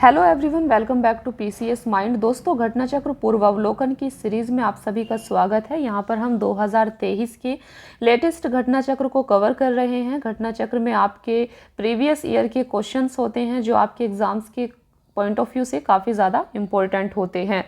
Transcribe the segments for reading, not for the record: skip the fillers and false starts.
Hello everyone, welcome back to PCS mind. दोस्तों, घटना चक्र पूर्वावलोकन की सीरीज़ में आप सभी का स्वागत है। यहाँ पर हम 2023 के लेटेस्ट घटना चक्र को कवर कर रहे हैं। घटना चक्र में आपके प्रीवियस ईयर के क्वेश्चंस होते हैं जो आपके एग्जाम्स के पॉइंट ऑफ व्यू से काफ़ी ज़्यादा इम्पोर्टेंट होते हैं।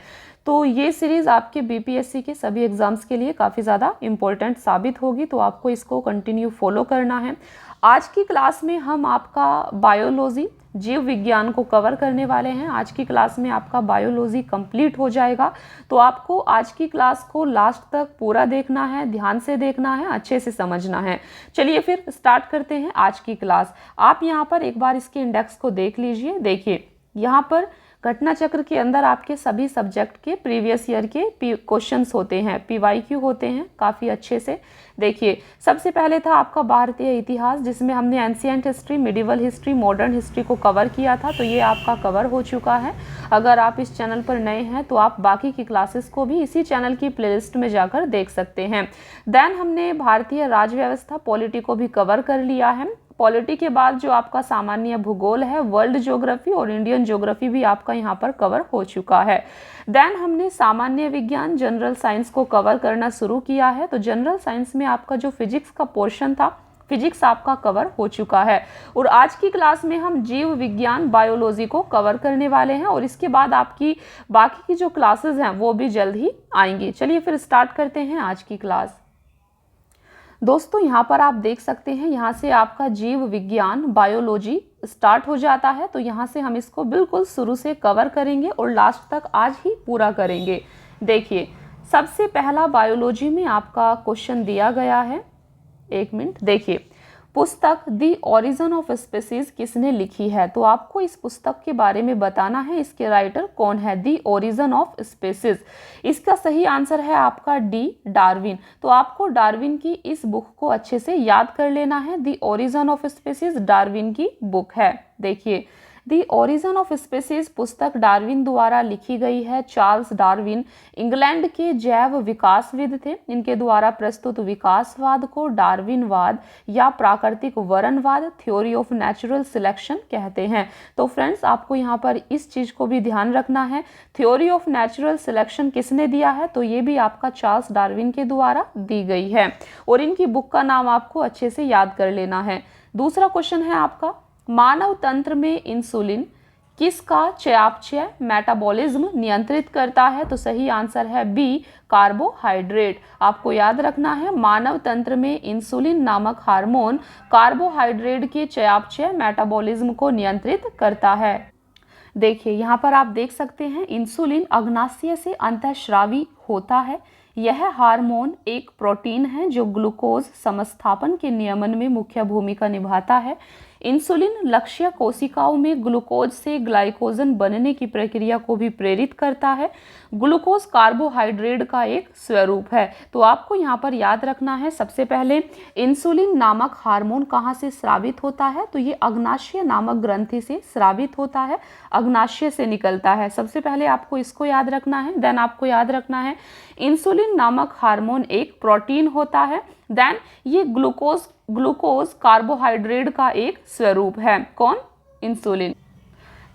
तो ये सीरीज़ आपके बीपीएससी के सभी एग्जाम्स के लिए काफ़ी ज़्यादा इम्पोर्टेंट साबित होगी, तो आपको इसको कंटिन्यू फॉलो करना है। आज की क्लास में हम आपका बायोलॉजी, जीव विज्ञान को कवर करने वाले हैं। आज की क्लास में आपका बायोलॉजी कंप्लीट हो जाएगा, तो आपको आज की क्लास को लास्ट तक पूरा देखना है, ध्यान से देखना है, अच्छे से समझना है। चलिए फिर स्टार्ट करते हैं आज की क्लास। आप यहाँ पर एक बार इसके इंडेक्स को देख लीजिए। देखिए, यहाँ पर घटना चक्र के अंदर आपके सभी सब्जेक्ट के प्रीवियस ईयर के क्वेश्चंस होते हैं, पीवाईक्यू होते हैं काफ़ी अच्छे से। देखिए, सबसे पहले था आपका भारतीय इतिहास, जिसमें हमने ancient history, medieval history, modern history को कवर किया था, तो ये आपका कवर हो चुका है। अगर आप इस चैनल पर नए हैं तो आप बाकी की क्लासेस को भी इसी चैनल की प्लेलिस्ट में जाकर देख सकते हैं। देन हमने भारतीय राज व्यवस्था, पॉलिटी को भी कवर कर लिया है। पॉलिटी के बाद जो आपका सामान्य भूगोल है, वर्ल्ड ज्योग्राफी और इंडियन ज्योग्राफी भी आपका यहाँ पर कवर हो चुका है। देन हमने सामान्य विज्ञान, जनरल साइंस को कवर करना शुरू किया है। तो जनरल साइंस में आपका जो फिजिक्स का पोर्शन था, फिजिक्स आपका कवर हो चुका है। और आज की क्लास में हम जीव विज्ञान, बायोलॉजी को कवर करने वाले हैं, और इसके बाद आपकी बाकी की जो क्लासेस हैं वो भी जल्द ही आएंगी। चलिए फिर स्टार्ट करते हैं आज की क्लास। दोस्तों, यहाँ पर आप देख सकते हैं, यहाँ से आपका जीव विज्ञान, बायोलॉजी स्टार्ट हो जाता है। तो यहाँ से हम इसको बिल्कुल शुरू से कवर करेंगे और लास्ट तक आज ही पूरा करेंगे। देखिए, सबसे पहला बायोलॉजी में आपका क्वेश्चन दिया गया है। एक मिनट, देखिए, पुस्तक दी ओरिजिन ऑफ स्पीसीज किसने लिखी है? तो आपको इस पुस्तक के बारे में बताना है, इसके राइटर कौन है। दी ओरिजिन ऑफ स्पीसीज, इसका सही आंसर है आपका डी, डार्विन। तो आपको डार्विन की इस बुक को अच्छे से याद कर लेना है। The origin of species Darwin की बुक है। देखिए, दी ओरिजिन ऑफ स्पीसीज पुस्तक डार्विन द्वारा लिखी गई है। चार्ल्स डार्विन इंग्लैंड के जैव विकासविद थे। इनके द्वारा प्रस्तुत विकासवाद को डार्विनवाद या प्राकृतिक वरणवाद, थ्योरी ऑफ नेचुरल सिलेक्शन कहते हैं। तो फ्रेंड्स, आपको यहाँ पर इस चीज को भी ध्यान रखना है। थ्योरी ऑफ नेचुरल सिलेक्शन किसने दिया है? तो ये भी आपका चार्ल्स डार्विन के द्वारा दी गई है, और इनकी बुक का नाम आपको अच्छे से याद कर लेना है। दूसरा क्वेश्चन है आपका, मानव तंत्र में इंसुलिन किसका चयापचय, मेटाबॉलिज्म नियंत्रित करता है? तो सही आंसर है बी, कार्बोहाइड्रेट। आपको याद रखना है, मानव तंत्र में इंसुलिन नामक हार्मोन कार्बोहाइड्रेट के चयापचय, मेटाबॉलिज्म को नियंत्रित करता है। देखिए, यहाँ पर आप देख सकते हैं, इंसुलिन अग्नाशय से अंतःस्रावी होता है। यह हार्मोन एक प्रोटीन है जो ग्लूकोज समस्थापन के नियमन में मुख्य भूमिका निभाता है। इंसुलिन लक्ष्य कोशिकाओं में ग्लूकोज से ग्लाइकोजन बनने की प्रक्रिया को भी प्रेरित करता है। ग्लूकोज कार्बोहाइड्रेट का एक स्वरूप है। तो आपको यहाँ पर याद रखना है, सबसे पहले इंसुलिन नामक हार्मोन कहाँ से स्रावित होता है? तो ये अग्नाशय नामक ग्रंथि से स्रावित होता है, अग्नाशय से निकलता है। सबसे पहले आपको इसको याद रखना है। देन आपको याद रखना है, इंसुलिन नामक हार्मोन एक प्रोटीन होता है। देन ये ग्लूकोज कार्बोहाइड्रेट का एक स्वरूप है। कौन? इंसुलिन।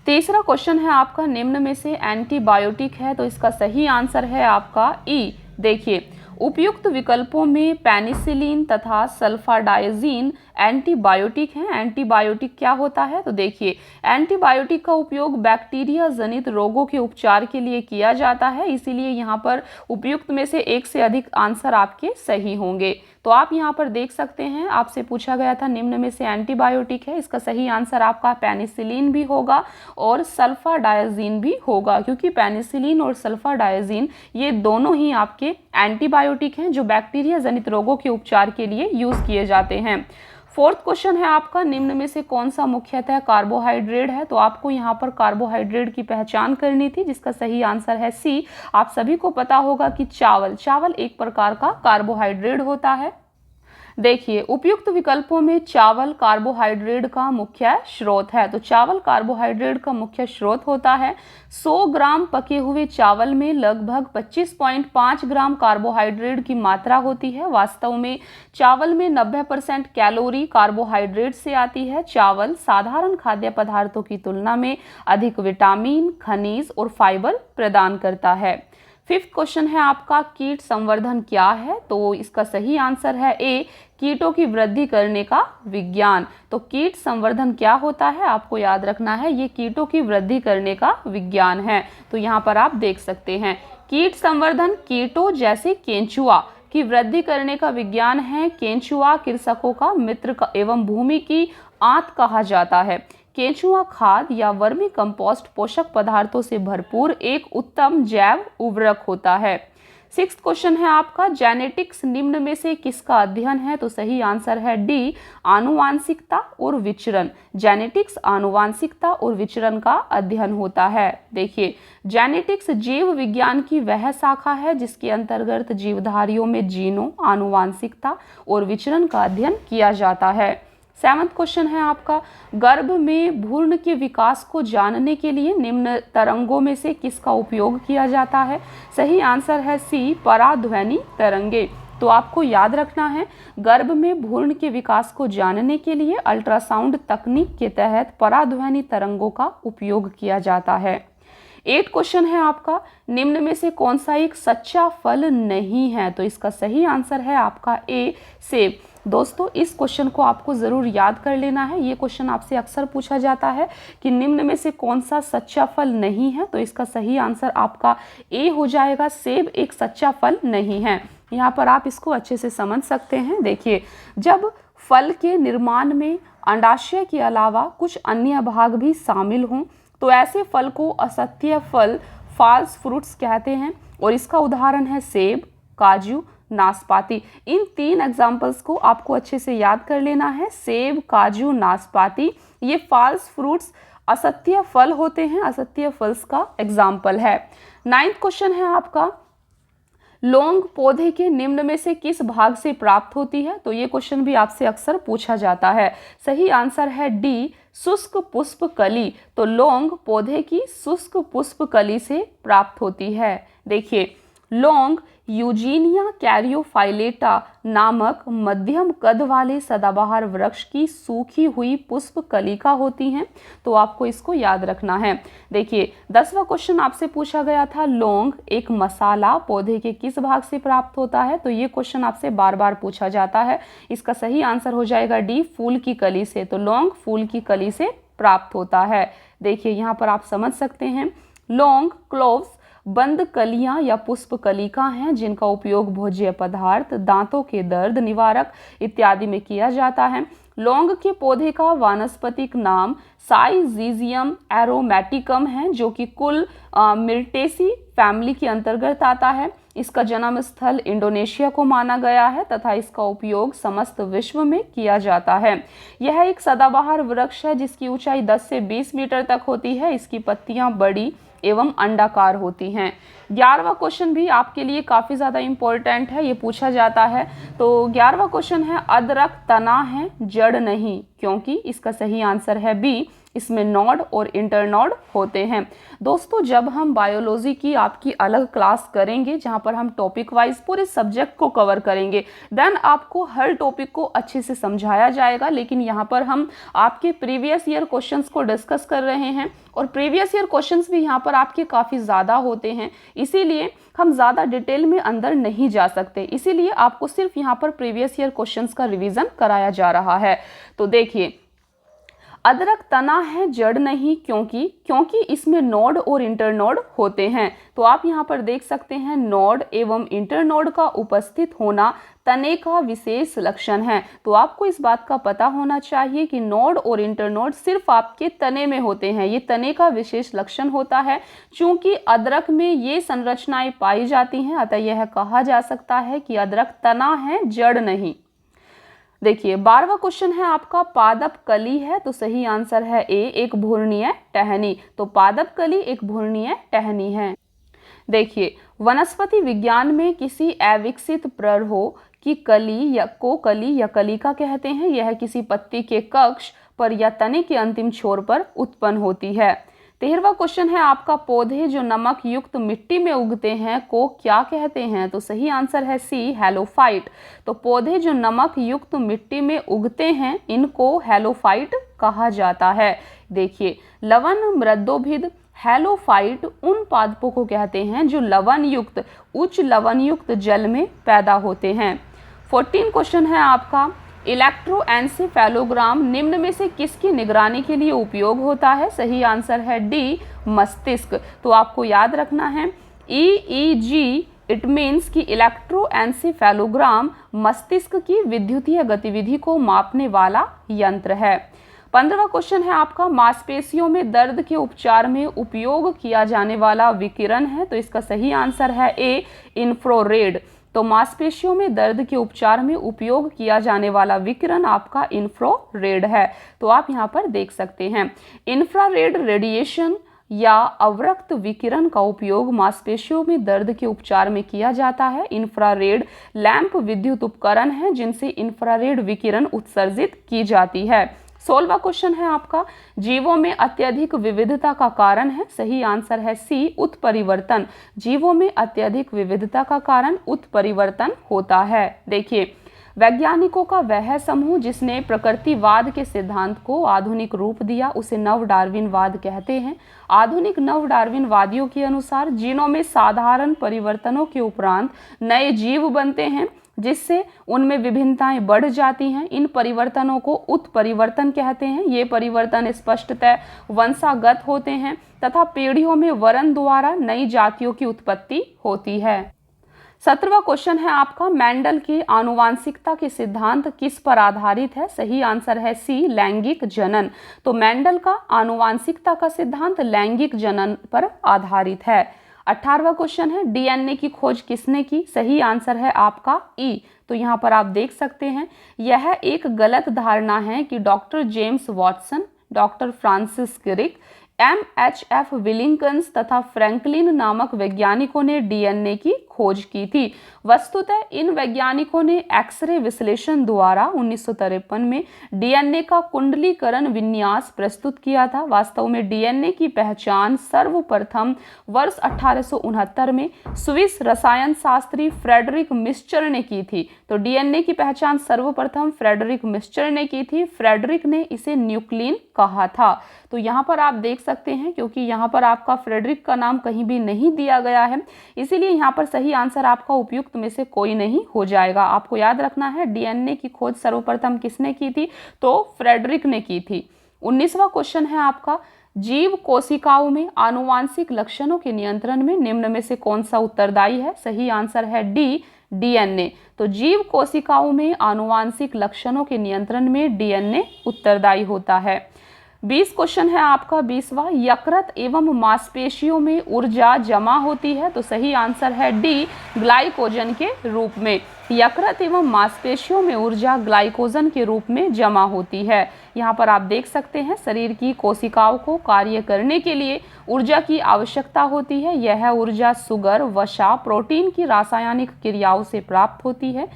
तीसरा क्वेश्चन है आपका, निम्न में से एंटीबायोटिक है? तो इसका सही आंसर है आपका ई। देखिए, उपयुक्त विकल्पों में पेनिसिलिन तथा सल्फाडाइजीन एंटीबायोटिक हैं। एंटीबायोटिक क्या होता है? तो देखिए, एंटीबायोटिक का उपयोग बैक्टीरिया जनित रोगों के उपचार के लिए किया जाता है, इसीलिए यहाँ पर उपयुक्त में से एक से अधिक आंसर आपके सही होंगे। तो आप यहाँ पर देख सकते हैं, आपसे पूछा गया था निम्न में से एंटीबायोटिक है, इसका सही आंसर आपका पेनिसिलिन भी होगा और सल्फाडाइजीन भी होगा, क्योंकि पेनिसिलिन और सल्फाडाइजीन ये दोनों ही आपके एंटीबायोटिक हैं जो बैक्टीरिया जनित रोगों के उपचार के लिए यूज किए जाते हैं। फोर्थ क्वेश्चन है आपका, निम्न में से कौन सा मुख्यतः कार्बोहाइड्रेट है? तो आपको यहाँ पर कार्बोहाइड्रेट की पहचान करनी थी, जिसका सही आंसर है सी। आप सभी को पता होगा कि चावल एक प्रकार का कार्बोहाइड्रेट होता है। देखिए, उपयुक्त विकल्पों में चावल कार्बोहाइड्रेट का मुख्य स्रोत है। तो चावल कार्बोहाइड्रेट का मुख्य स्रोत होता है। 100 ग्राम पके हुए चावल में लगभग 25.5 ग्राम कार्बोहाइड्रेट की मात्रा होती है। वास्तव में चावल में 90% कैलोरी कार्बोहाइड्रेट से आती है। चावल साधारण खाद्य पदार्थों की तुलना में अधिक विटामिन, खनिज और फाइबर प्रदान करता है। फिफ्थ क्वेश्चन है आपका, कीट संवर्धन क्या है? तो इसका सही आंसर है ए, कीटों की वृद्धि करने का विज्ञान। तो कीट संवर्धन क्या होता है आपको याद रखना है, ये कीटों की वृद्धि करने का विज्ञान है। तो यहाँ पर आप देख सकते हैं, कीट संवर्धन कीटों जैसे केंचुआ की वृद्धि करने का विज्ञान है। केंचुआ कृषकों का मित्र एवं भूमि की आंत कहा जाता है। केंचुआ खाद या वर्मी कंपोस्ट पोषक पदार्थों से भरपूर एक उत्तम जैव उर्वरक होता है। सिक्स्थ क्वेश्चन है आपका, जेनेटिक्स निम्न में से किसका अध्ययन है? तो सही आंसर है डी, आनुवांशिकता और विचरण। जेनेटिक्स आनुवांशिकता और विचरण का अध्ययन होता है। देखिए, जेनेटिक्स जीव विज्ञान की वह शाखा है जिसके अंतर्गत जीवधारियों में जीनों, आनुवांशिकता और विचरण का अध्ययन किया जाता है। सेवंथ क्वेश्चन है आपका, गर्भ में भ्रूण के विकास को जानने के लिए निम्न तरंगों में से किसका उपयोग किया जाता है? सही आंसर है सी, पराध्वनि तरंगे। तो आपको याद रखना है, गर्भ में भ्रूण के विकास को जानने के लिए अल्ट्रासाउंड तकनीक के तहत पराध्वनि तरंगों का उपयोग किया जाता है। 8 क्वेश्चन है आपका, निम्न में से कौन सा एक सच्चा फल नहीं है? तो इसका सही आंसर है आपका ए, सेब। दोस्तों, इस क्वेश्चन को आपको ज़रूर याद कर लेना है। ये क्वेश्चन आपसे अक्सर पूछा जाता है कि निम्न में से कौन सा सच्चा फल नहीं है। तो इसका सही आंसर आपका ए हो जाएगा, सेब एक सच्चा फल नहीं है। यहाँ पर आप इसको अच्छे से समझ सकते हैं। देखिए, जब फल के निर्माण में अंडाशय के अलावा कुछ अन्य भाग भी शामिल हों तो ऐसे फल को असत्य फल, फॉल्स फ्रूट्स कहते हैं। और इसका उदाहरण है सेब, काजू, नाशपाती। इन 3 एग्जाम्पल्स को आपको अच्छे से याद कर लेना है। सेब, काजू, नाशपाती, ये फॉल्स फ्रूट्स, असत्य फल होते हैं, असत्य फल्स का एग्जाम्पल है। 9th क्वेश्चन है आपका, लौंग पौधे के निम्न में से किस भाग से प्राप्त होती है? तो ये क्वेश्चन भी आपसे अक्सर पूछा जाता है। सही आंसर है डी, शुष्क पुष्प कली। तो लौंग पौधे की शुष्क पुष्प कली से प्राप्त होती है। देखिए, लौंग यूजीनिया कैरियोफाइलेटा नामक मध्यम कद वाले सदाबहार वृक्ष की सूखी हुई पुष्प कलिका होती हैं। तो आपको इसको याद रखना है। देखिए, 10वां क्वेश्चन आपसे पूछा गया था, लौंग एक मसाला पौधे के किस भाग से प्राप्त होता है? तो ये क्वेश्चन आपसे बार बार पूछा जाता है। इसका सही आंसर हो जाएगा डी, फूल की कली से। तो लौंग फूल की कली से प्राप्त होता है। देखिए, यहाँ पर आप समझ सकते हैं, लौंग, क्लोव्स बंद कलियां या पुष्प कलिका हैं जिनका उपयोग भोज्य पदार्थ, दांतों के दर्द निवारक इत्यादि में किया जाता है। लौंग के पौधे का वानस्पतिक नाम साइजीजियम एरोमेटिकम है, जो कि कुल मिर्टेसी फैमिली के अंतर्गत आता है। इसका जन्म स्थल इंडोनेशिया को माना गया है तथा इसका उपयोग समस्त विश्व में किया जाता है। यह एक सदाबहार वृक्ष है जिसकी ऊंचाई 10 से 20 मीटर तक होती है। इसकी पत्तियां बड़ी एवं अंडाकार होती हैं। 11वां क्वेश्चन भी आपके लिए काफ़ी ज़्यादा इम्पोर्टेंट है, ये पूछा जाता है। तो 11वां क्वेश्चन है, अदरक तना है जड़ नहीं, क्योंकि इसका सही आंसर है बी, इसमें नोड और इंटरनोड होते हैं। दोस्तों, जब हम बायोलॉजी की आपकी अलग क्लास करेंगे जहां पर हम टॉपिक वाइज पूरे सब्जेक्ट को कवर करेंगे, देन आपको हर टॉपिक को अच्छे से समझाया जाएगा। लेकिन यहां पर हम आपके प्रीवियस ईयर क्वेश्चंस को डिस्कस कर रहे हैं और प्रीवियस ईयर क्वेश्चंस भी यहां पर आपके काफ़ी ज़्यादा होते हैं, इसीलिए हम ज़्यादा डिटेल में अंदर नहीं जा सकते। इसीलिए आपको सिर्फ यहाँ पर प्रीवियस ईयर क्वेश्चंस का रिवीजन कराया जा रहा है। तो देखिए, अदरक तना है जड़ नहीं, क्योंकि इसमें नोड और इंटरनोड होते हैं। तो आप यहाँ पर देख सकते हैं, नोड एवं इंटरनोड का उपस्थित होना तने का विशेष लक्षण है। तो आपको इस बात का पता होना चाहिए कि नोड और इंटरनोड सिर्फ आपके तने में होते हैं, ये तने का विशेष लक्षण होता है। चूंकि अदरक में ये संरचनाएं पाई जाती हैं, अतः यह कहा जा सकता है कि अदरक तना है जड़ नहीं। देखिए, 12वां क्वेश्चन है आपका, पादप कली है। तो सही आंसर है ए, एक भ्रूणीय टहनी। तो पादप कली एक भ्रूणीय टहनी है। देखिए, वनस्पति विज्ञान में किसी अविकसित प्ररोह की कली या कलिका कहते हैं। यह किसी पत्ती के कक्ष पर या तने के अंतिम छोर पर उत्पन्न होती है। 13वां क्वेश्चन है आपका, पौधे जो नमक युक्त मिट्टी में उगते हैं को क्या कहते हैं? तो सही आंसर है सी, हेलोफाइट। तो पौधे जो नमक युक्त मिट्टी में उगते हैं इनको हेलोफाइट कहा जाता है। देखिए, लवण मृदोभिद हेलोफाइट उन पादपों को कहते हैं जो लवण युक्त उच्च लवण युक्त जल में पैदा होते हैं। 14 क्वेश्चन है आपका, इलेक्ट्रोएन्सेफेलोग्राम निम्न में से किसकी निगरानी के लिए उपयोग होता है? सही आंसर है डी, मस्तिष्क। तो आपको याद रखना है EEG इट मीन्स कि इलेक्ट्रोएन्सेफेलोग्राम मस्तिष्क की विद्युतीय गतिविधि को मापने वाला यंत्र है। 15वां क्वेश्चन है आपका, मांसपेशियों में दर्द के उपचार में उपयोग किया जाने वाला विकिरण है। तो इसका सही आंसर है ए, इंफ्रारेड। तो मांसपेशियों में दर्द के उपचार में उपयोग किया जाने वाला विकिरण आपका इंफ्रारेड है। तो आप यहाँ पर देख सकते हैं, इंफ्रारेड रेडिएशन या अवरक्त विकिरण का उपयोग मांसपेशियों में दर्द के उपचार में किया जाता है। इंफ्रारेड लैंप विद्युत उपकरण है जिनसे इंफ्रारेड विकिरण उत्सर्जित की जाती है। 16वां क्वेश्चन है आपका, जीवों में अत्यधिक विविधता का कारण है। सही आंसर है सी, उत्परिवर्तन। जीवों में अत्यधिक विविधता का कारण उत्परिवर्तन होता है। देखिए, वैज्ञानिकों का वह समूह जिसने प्रकृतिवाद के सिद्धांत को आधुनिक रूप दिया उसे नव डार्विनवाद कहते हैं। आधुनिक नव डार्विनवादियों के अनुसार जीनों में साधारण परिवर्तनों के उपरांत नए जीव बनते हैं जिससे उनमें विभिन्नताएं बढ़ जाती हैं। इन परिवर्तनों को उत्परिवर्तन कहते हैं। ये परिवर्तन स्पष्टतः वंशागत होते हैं तथा पीढ़ियों में वरण द्वारा नई जातियों की उत्पत्ति होती है। 17वां क्वेश्चन है आपका, मेंडल के आनुवांशिकता के सिद्धांत किस पर आधारित है? सही आंसर है सी, लैंगिक जनन। तो मेंडल का आनुवांशिकता का सिद्धांत लैंगिक जनन पर आधारित है। 18वां क्वेश्चन है, डीएनए की खोज किसने की? सही आंसर है आपका ई। तो यहाँ पर आप देख सकते हैं, यह एक गलत धारणा है कि doctor James Watson, doctor Francis Crick, MHF Wilkins तथा फ्रैंकलिन नामक वैज्ञानिकों ने डीएनए की खोज की थी। वस्तुतः इन वैज्ञानिकों ने एक्सरे विश्लेषण द्वारा 1953 में डीएनए का कुंडलीकरण विन्यास प्रस्तुत किया था। वास्तव में डीएनए की पहचान सर्वप्रथम वर्ष 1869 में स्विस रसायन शास्त्री फ्रेडरिक मिस्चर ने की थी। तो डीएनए की पहचान सर्वप्रथम फ्रेडरिक मिस्चर ने की थी। फ्रेडरिक ने इसे न्यूक्लिन कहा था। तो यहाँ पर आप देख सकते हैं, क्योंकि यहाँ पर आपका फ्रेडरिक का नाम कहीं भी नहीं दिया गया है, इसीलिए यहाँ पर सही आंसर आपका उपयुक्त में से कोई नहीं हो जाएगा। आपको याद रखना है डीएनए की खोज सर्वप्रथम किसने की थी? तो फ्रेडरिक ने की थी। 19वां क्वेश्चन है आपका, जीव कोशिकाओं में आनुवांशिक लक्षणों के नियंत्रण में निम्न में से कौन सा उत्तरदायी है? सही आंसर है डी, डीएनए। तो जीव कोशिकाओं में आनुवांशिक लक्षणों के नियंत्रण में डीएनए उत्तरदायी होता है। 20 क्वेश्चन है आपका 20वां, यकृत एवं मांसपेशियों में ऊर्जा जमा होती है। तो सही आंसर है डी, ग्लाइकोजन के रूप में। यकृत एवं मांसपेशियों में ऊर्जा ग्लाइकोजन के रूप में जमा होती है। यहाँ पर आप देख सकते हैं, शरीर की कोशिकाओं को कार्य करने के लिए ऊर्जा की आवश्यकता होती है। यह ऊर्जा सुगर, वसा, प्रोटीन की रासायनिक क्रियाओं से प्राप्त होती है।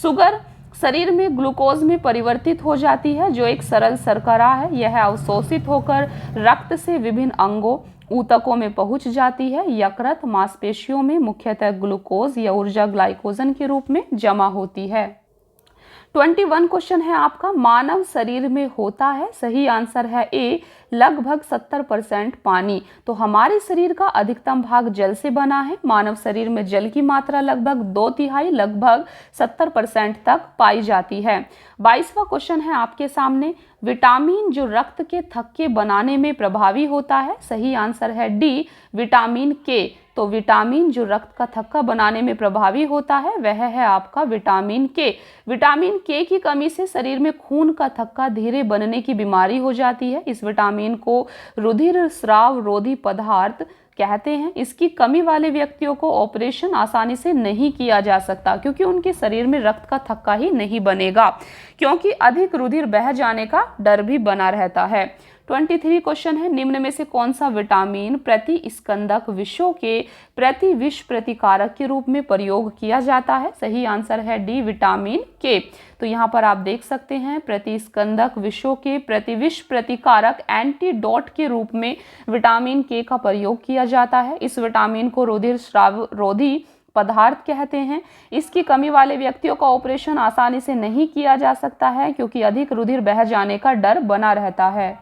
सुगर शरीर में ग्लूकोज में परिवर्तित हो जाती है जो एक सरल शर्करा है। यह अवशोषित होकर रक्त से विभिन्न अंगों ऊतकों में पहुंच जाती है। यकृत मांसपेशियों में मुख्यतः ग्लूकोज या ऊर्जा ग्लाइकोजन के रूप में जमा होती है। 21 क्वेश्चन है आपका, मानव शरीर में होता है। सही आंसर है ए, लगभग 70% पानी। तो हमारे शरीर का अधिकतम भाग जल से बना है। मानव शरीर में जल की मात्रा लगभग 2/3 लगभग 70% तक पाई जाती है। 22वां क्वेश्चन है आपके सामने, विटामिन जो रक्त के थक्के बनाने में प्रभावी होता है। सही आंसर है डी, विटामिन के। तो विटामिन जो रक्त का थक्का बनाने में प्रभावी होता है वह है आपका विटामिन के। विटामिन के की कमी से शरीर में खून का थक्का धीरे बनने की बीमारी हो जाती है। इस विटामिन को रुधिर स्राव रोधी पदार्थ कहते हैं। इसकी कमी वाले व्यक्तियों को ऑपरेशन आसानी से नहीं किया जा सकता क्योंकि उनके शरीर में रक्त का थक्का ही नहीं बनेगा, क्योंकि अधिक रुधिर बह जाने का डर भी बना रहता है। 23 क्वेश्चन है, निम्न में से कौन सा विटामिन प्रति स्कंदक विषों के प्रति विष प्रतिकारक के रूप में प्रयोग किया जाता है? सही आंसर है डी, विटामिन के। तो यहाँ पर आप देख सकते हैं प्रति स्कंदक विषों के प्रति विष प्रतिकारक एंटीडोट के रूप में विटामिन के का प्रयोग किया जाता है। इस विटामिन को रुधिर स्राव रोधी पदार्थ कहते हैं। इसकी कमी वाले व्यक्तियों का ऑपरेशन आसानी से नहीं किया जा सकता है क्योंकि अधिक रुधिर बह जाने का डर बना रहता है।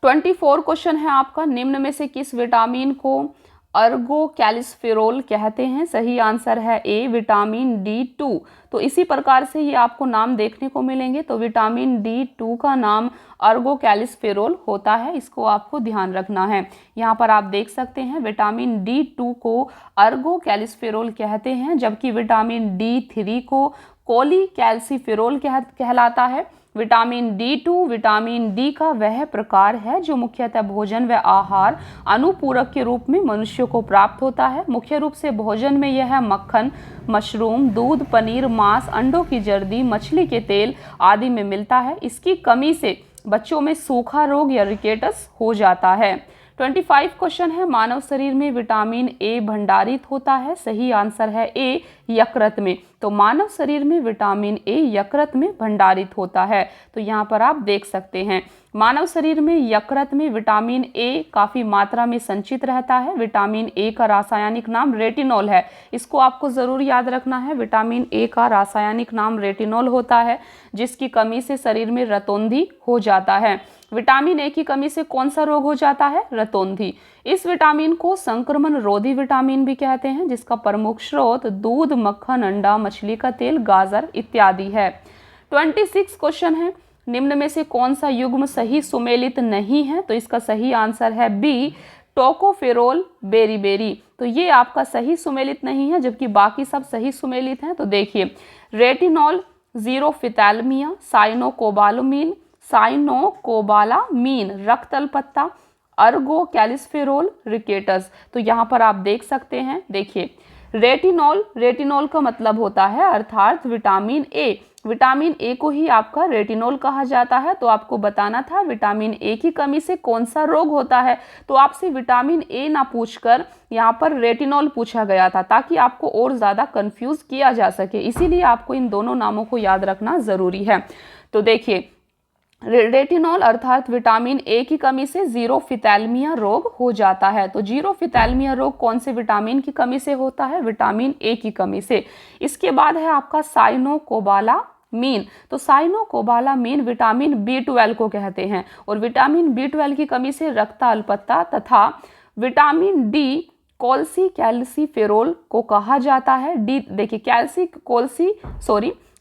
24 क्वेश्चन है आपका, निम्न में से किस विटामिन को अर्गो कैल्सिफेरोल कहते हैं? सही आंसर है ए, विटामिन D2। तो इसी प्रकार से ये आपको नाम देखने को मिलेंगे। तो विटामिन D2 का नाम अर्गो कैल्सिफेरोल होता है, इसको आपको ध्यान रखना है। यहाँ पर आप देख सकते हैं विटामिन D2 को अर्गो कैल्सिफेरोल कहते हैं, जबकि विटामिन D3 को कोली कैल्सिफेरोल कहलाता है। विटामिन D2 विटामिन डी का वह प्रकार है जो मुख्यतः भोजन व आहार अनुपूरक के रूप में मनुष्यों को प्राप्त होता है। मुख्य रूप से भोजन में यह मक्खन, मशरूम, दूध, पनीर, मांस, अंडों की जर्दी, मछली के तेल आदि में मिलता है। इसकी कमी से बच्चों में सूखा रोग या रिकेटस हो जाता है। 25 क्वेश्चन है, मानव शरीर में विटामिन ए भंडारित होता है? सही आंसर है ए, यकृत में। तो मानव शरीर में विटामिन ए यकृत में भंडारित होता है। तो यहाँ पर आप देख सकते हैं मानव शरीर में यकृत में विटामिन ए काफ़ी मात्रा में संचित रहता है। विटामिन ए का रासायनिक नाम रेटिनॉल है, इसको आपको ज़रूर याद रखना है। विटामिन ए का रासायनिक नाम रेटिनॉल होता है, जिसकी कमी से शरीर में रतौंधी हो जाता है। विटामिन ए की कमी से कौन सा रोग हो जाता है? रतौंधी। इस विटामिन को संक्रमण रोधी विटामिन भी कहते हैं, जिसका प्रमुख स्रोत दूध, मक्खन, अंडा, मछली का तेल, गाजर इत्यादि है। 26 क्वेश्चन है, निम्न में से कौन सा युग्म सही सुमेलित नहीं है? तो इसका सही आंसर है बी, टोकोफेरोल बेरीबेरी। तो ये आपका सही सुमेलित नहीं है, जबकि बाकी सब सही सुमेलित हैं। तो देखिए रेटिनॉल, जीरोफिथैल्मिया, साइनोकोबालामीन, रक्त अल्पत्ता, अर्गो कैल्सिफेरोल, रिकेटस। तो यहाँ पर आप देख सकते हैं, देखिए रेटिनॉल का मतलब होता है अर्थात विटामिन ए। विटामिन ए को ही आपका रेटिनॉल कहा जाता है। तो आपको बताना था विटामिन ए की कमी से कौन सा रोग होता है। तो आपसे विटामिन ए ना पूछकर यहाँ पर रेटिनॉल पूछा गया था, ताकि आपको और ज़्यादा कंफ्यूज किया जा सके। इसीलिए आपको इन दोनों नामों को याद रखना ज़रूरी है। तो देखिए रेटिनॉल अर्थात विटामिन ए की कमी से जीरोफिथैल्मिया रोग हो जाता है। तो जीरोफिथैल्मिया रोग कौन से विटामिन की कमी से होता है? विटामिन ए की कमी से। इसके बाद है आपका साइनोकोबालामीन। तो साइनोकोबालामीन विटामिन B12 को कहते हैं, और विटामिन B12 की कमी से रक्त अल्पत्ता तथा विटामिन डी कोल्सी कैल्सिफेरोल को कहा जाता है। डी देखिए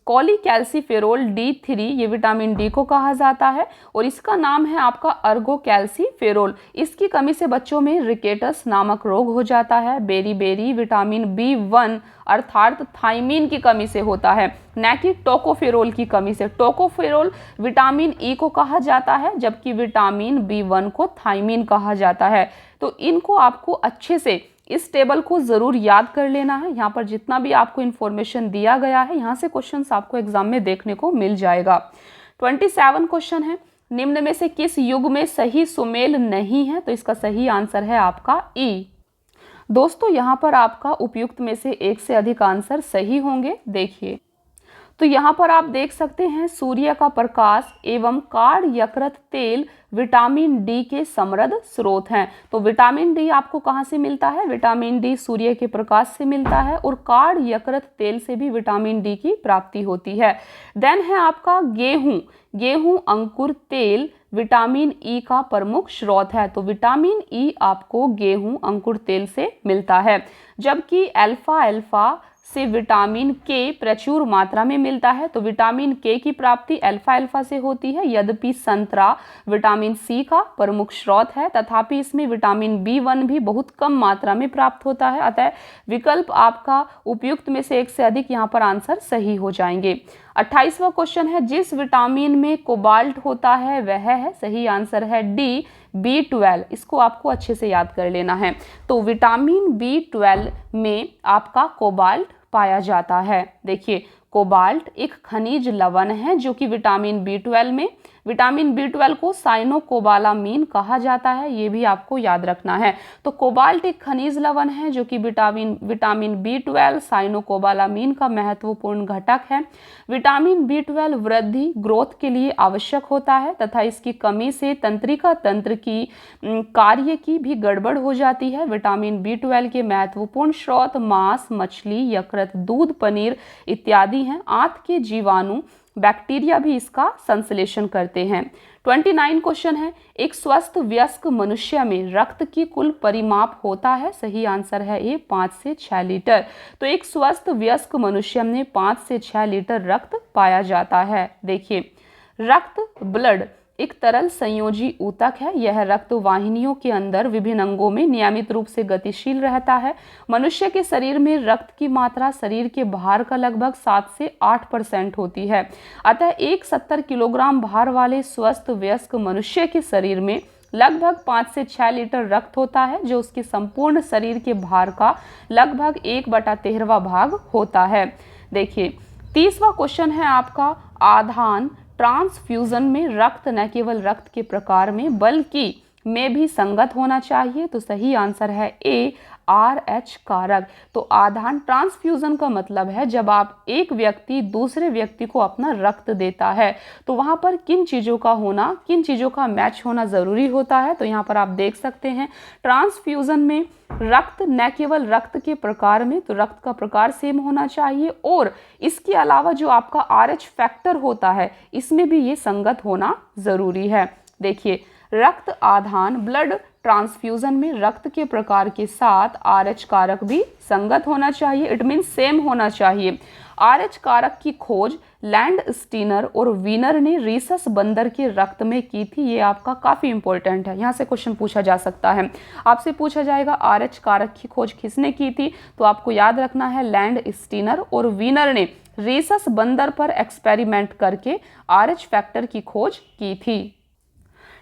कोली कैल्सिफेरोल D3 ये विटामिन डी को कहा जाता है, और इसका नाम है आपका अर्गो कैल्सिफेरोल। इसकी कमी से बच्चों में रिकेटस नामक रोग हो जाता है। बेरीबेरी विटामिन B1 अर्थात थाइमिन की कमी से होता है, न कि टोकोफेरोल की कमी से। टोकोफेरोल विटामिन ई को कहा जाता है, जबकि विटामिन B1 को थाइमिन कहा जाता है। तो इनको आपको अच्छे से इस टेबल को ज़रूर याद कर लेना है। यहाँ पर जितना भी आपको इन्फॉर्मेशन दिया गया है, यहाँ से क्वेश्चंस आपको एग्जाम में देखने को मिल जाएगा। 27 क्वेश्चन है, निम्न में से किस युग में सही सुमेल नहीं है? तो इसका सही आंसर है आपका ई। दोस्तों यहाँ पर आपका उपयुक्त में से एक से अधिक आंसर सही होंगे। देखिए तो यहाँ पर आप देख सकते हैं सूर्य का प्रकाश एवं काढ़ यकृत तेल विटामिन डी के समृद्ध स्रोत हैं। तो विटामिन डी आपको कहाँ से मिलता है? विटामिन डी सूर्य के प्रकाश से मिलता है, और काढ़ यकृत तेल से भी विटामिन डी की प्राप्ति होती है। देन है आपका गेहूं अंकुर तेल विटामिन ई का प्रमुख स्रोत है। तो विटामिन ई आपको गेहूं अंकुर तेल से मिलता है, जबकि अल्फा से विटामिन के प्रचुर मात्रा में मिलता है। तो विटामिन के की प्राप्ति अल्फा से होती है। यद्यपि संतरा विटामिन सी का प्रमुख स्रोत है, तथापि इसमें विटामिन B1 भी बहुत कम मात्रा में प्राप्त होता है। अतः विकल्प आपका उपयुक्त में से एक से अधिक यहाँ पर आंसर सही हो जाएंगे। 28वां क्वेश्चन है, जिस विटामिन में कोबाल्ट होता है वह है? सही आंसर है डी, B12। इसको आपको अच्छे से याद कर लेना है। तो विटामिन B12 में आपका कोबाल्ट पाया जाता है। देखिए कोबाल्ट एक खनिज लवण है जो कि विटामिन B12 में, विटामिन B12 को साइनोकोबालामीन कहा जाता है, ये भी आपको याद रखना है। तो कोबाल्ट एक खनिज लवण है जो कि विटामिन B12 साइनोकोबालामीन का महत्वपूर्ण घटक है। विटामिन B12 वृद्धि ग्रोथ के लिए आवश्यक होता है तथा इसकी कमी से तंत्रिका तंत्र की कार्य की भी गड़बड़ हो जाती है। विटामिन B12 के महत्वपूर्ण स्रोत मांस, मछली, यकृत, दूध, पनीर इत्यादि हैं। आंत के जीवाणु, बैक्टीरिया भी इसका संश्लेषण करते हैं। 29 क्वेश्चन है, एक स्वस्थ वयस्क मनुष्य में रक्त की कुल परिमाप होता है। सही आंसर है ए 5 से 6 लीटर। तो एक स्वस्थ वयस्क मनुष्य में 5 से 6 लीटर रक्त पाया जाता है। देखिए, रक्त ब्लड एक तरल संयोजी ऊतक है। यह रक्त वाहिनियों के अंदर विभिन्न अंगों में नियमित रूप से गतिशील रहता है। मनुष्य के शरीर में रक्त की मात्रा शरीर के भार का लगभग 7 से 8% होती है। अतः एक 70 किलोग्राम भार वाले स्वस्थ वयस्क मनुष्य के शरीर में लगभग 5 से 6 लीटर रक्त होता है, जो उसके संपूर्ण शरीर के भार का लगभग 1/13 भाग होता है। देखिए, 30वां क्वेश्चन है आपका, आधान ट्रांसफ्यूजन में रक्त न केवल रक्त के प्रकार में बल्कि में भी संगत होना चाहिए। तो सही आंसर है ए RH कारक। तो आधान ट्रांसफ्यूजन का मतलब है जब आप एक व्यक्ति दूसरे व्यक्ति को अपना रक्त देता है तो वहां पर किन चीजों का होना, किन चीजों का मैच होना जरूरी होता है। तो यहाँ पर आप देख सकते हैं, ट्रांसफ्यूजन में रक्त न केवल रक्त के प्रकार में, तो रक्त का प्रकार सेम होना चाहिए और इसके अलावा जो आपका RH फैक्टर होता है इसमें भी ये संगत होना जरूरी है। देखिए, रक्त आधान ब्लड ट्रांसफ्यूजन में रक्त के प्रकार के साथ RH कारक भी संगत होना चाहिए, इट मीन सेम होना चाहिए। RH कारक की खोज लैंड स्टीनर और वीनर ने रीसस बंदर के रक्त में की थी। ये आपका काफी इंपॉर्टेंट है, यहाँ से क्वेश्चन पूछा जा सकता है। आपसे पूछा जाएगा RH कारक की खोज किसने की थी, तो आपको याद रखना है लैंड स्टीनर और वीनर ने रीसस बंदर पर एक्सपेरिमेंट करके RH फैक्टर की खोज की थी।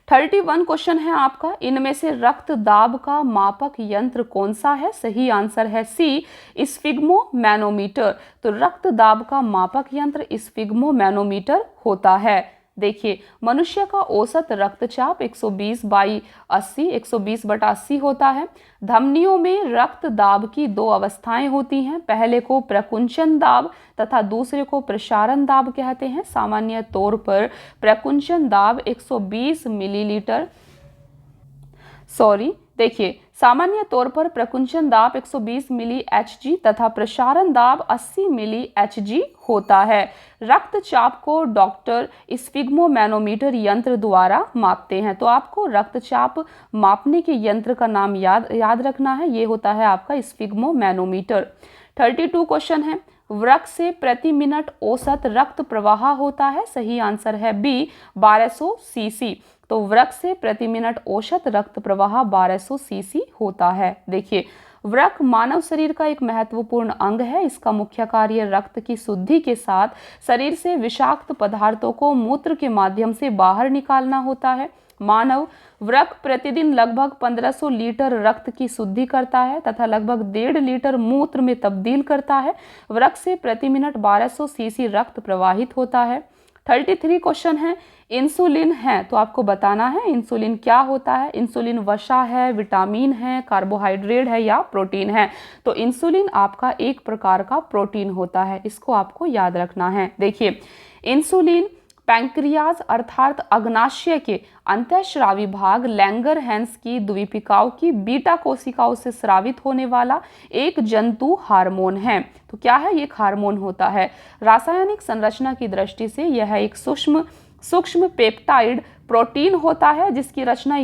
31 क्वेश्चन है आपका, इनमें से रक्त दाब का मापक यंत्र कौन सा है। सही आंसर है सी स्फिग्मोमैनोमीटर। तो रक्त दाब का मापक यंत्र स्फिग्मोमैनोमीटर होता है। देखिए, मनुष्य का औसत रक्तचाप 120/80 होता है। धमनियों में रक्त दाब की 2 अवस्थाएं होती हैं, पहले को प्रकुंचन दाब तथा दूसरे को प्रसारण दाब कहते हैं। सामान्य तौर पर प्रकुंचन दाब 120 मिलीलीटर देखिए, सामान्य तौर पर प्रकुंचन दाब 120 मिली Hg तथा प्रसारण दाब 80 मिली Hg होता है। रक्तचाप को डॉक्टर स्फिग्मोमैनोमीटर यंत्र द्वारा मापते हैं। तो आपको रक्तचाप मापने के यंत्र का नाम याद रखना है, ये होता है आपका स्फिग्मोमैनोमीटर। 32 क्वेश्चन है, वृक्क से प्रति मिनट औसत रक्त प्रवाह होता है। सही आंसर है बी 1200 सीसी। तो वृक्क से प्रति मिनट औसत रक्त प्रवाह 1200 सीसी होता है। देखिए, वृक्क मानव शरीर का एक महत्वपूर्ण अंग है। इसका मुख्य कार्य रक्त की शुद्धि के साथ शरीर से विषाक्त पदार्थों को मूत्र के माध्यम से बाहर निकालना होता है। मानव वृक्क प्रतिदिन लगभग 1500 लीटर रक्त की शुद्धि करता है तथा लगभग 1.5 लीटर मूत्र में तब्दील करता है। वृक्क से प्रति मिनट 1200 सीसी रक्त प्रवाहित होता है। 33 क्वेश्चन है, इंसुलिन है तो आपको बताना है इंसुलिन क्या होता है। इंसुलिन वसा है, विटामिन है, कार्बोहाइड्रेट है या प्रोटीन है। तो इंसुलिन आपका एक प्रकार का प्रोटीन होता है, इसको आपको याद रखना है। देखिए, इंसुलिन पैंक्रियाज अर्थात अग्नाशय के अंतःस्रावी भाग लैंगरहैंस की द्वीपिकाओं की बीटा कोशिकाओं से स्रावित होने वाला एक जंतु हार्मोन है। तो क्या है, ये हार्मोन होता है। रासायनिक संरचना की दृष्टि से यह एक सूक्ष्म पेप्टाइड प्रोटीन होता है जिसकी रचना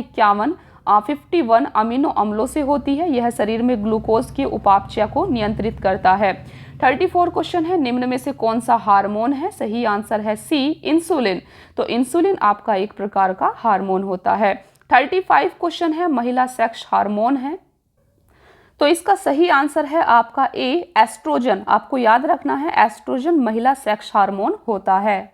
51 अमीनो अम्लों से होती है। यह शरीर में ग्लूकोज के उपापचय को नियंत्रित करता है। 34 क्वेश्चन है, निम्न में से कौन सा हार्मोन है। सही आंसर है सी इंसुलिन। तो इंसुलिन आपका एक प्रकार का हार्मोन होता है। 35 क्वेश्चन है, महिला सेक्स हार्मोन है। तो इसका सही आंसर है आपका ए एस्ट्रोजन। आपको याद रखना है एस्ट्रोजन महिला सेक्स हार्मोन होता है।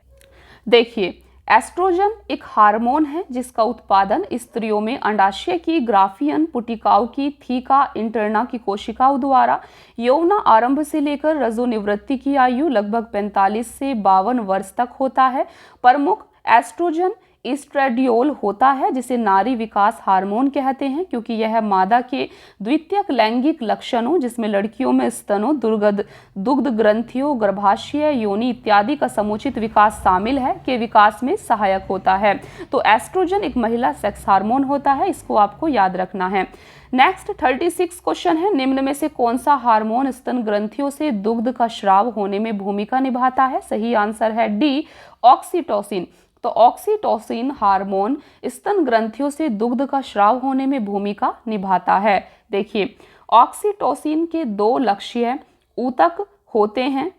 देखिए, एस्ट्रोजन एक हार्मोन है जिसका उत्पादन स्त्रियों में अंडाशय की ग्राफियन पुटिकाओं की थीका इंटरना की कोशिकाओं द्वारा यौन आरंभ से लेकर रजोनिवृत्ति की आयु लगभग 45 से 52 वर्ष तक होता है। प्रमुख एस्ट्रोजन ईस्ट्रेडियोल होता है जिसे नारी विकास हार्मोन कहते हैं, क्योंकि यह मादा के द्वितीयक लैंगिक लक्षणों जिसमें लड़कियों में स्तनों, दुग्ध ग्रंथियों, गर्भाशय, योनि इत्यादि का समुचित विकास शामिल है के विकास में सहायक होता है। तो एस्ट्रोजन एक महिला सेक्स हार्मोन होता है, इसको आपको याद रखना है। नेक्स्ट 36 क्वेश्चन है, निम्न में से कौन सा हार्मोन स्तन ग्रंथियों से दुग्ध का स्राव होने में भूमिका निभाता है? सही आंसर है डी, ऑक्सीटोसिन। तो ऑक्सीटोसिन हार्मोन स्तन ग्रंथियों से दुग्ध का स्राव होने में भूमिका निभाता है। देखिए, ऑक्सीटोसिन के 2 लक्ष्य ऊतक होते हैं,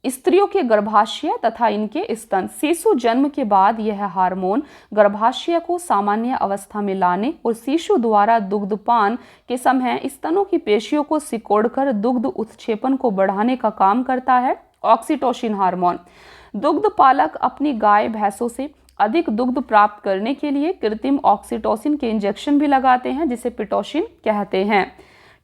स्त्रियों के गर्भाशय तथा इनके स्तन। शिशु जन्म के बाद यह हार्मोन गर्भाशय को सामान्य अवस्था में लाने और शिशु द्वारा दुग्धपान के समय स्तनों की पेशियों को सिकोड़कर दुग्ध उत्क्षेपण को बढ़ाने का काम करता है। ऑक्सीटोसिन हार्मोन दुग्ध पालक अपनी गाय भैंसों से अधिक दुग्ध प्राप्त करने के लिए कृत्रिम ऑक्सीटोसिन के इंजेक्शन भी लगाते हैं जिसे पिटोसिन कहते हैं।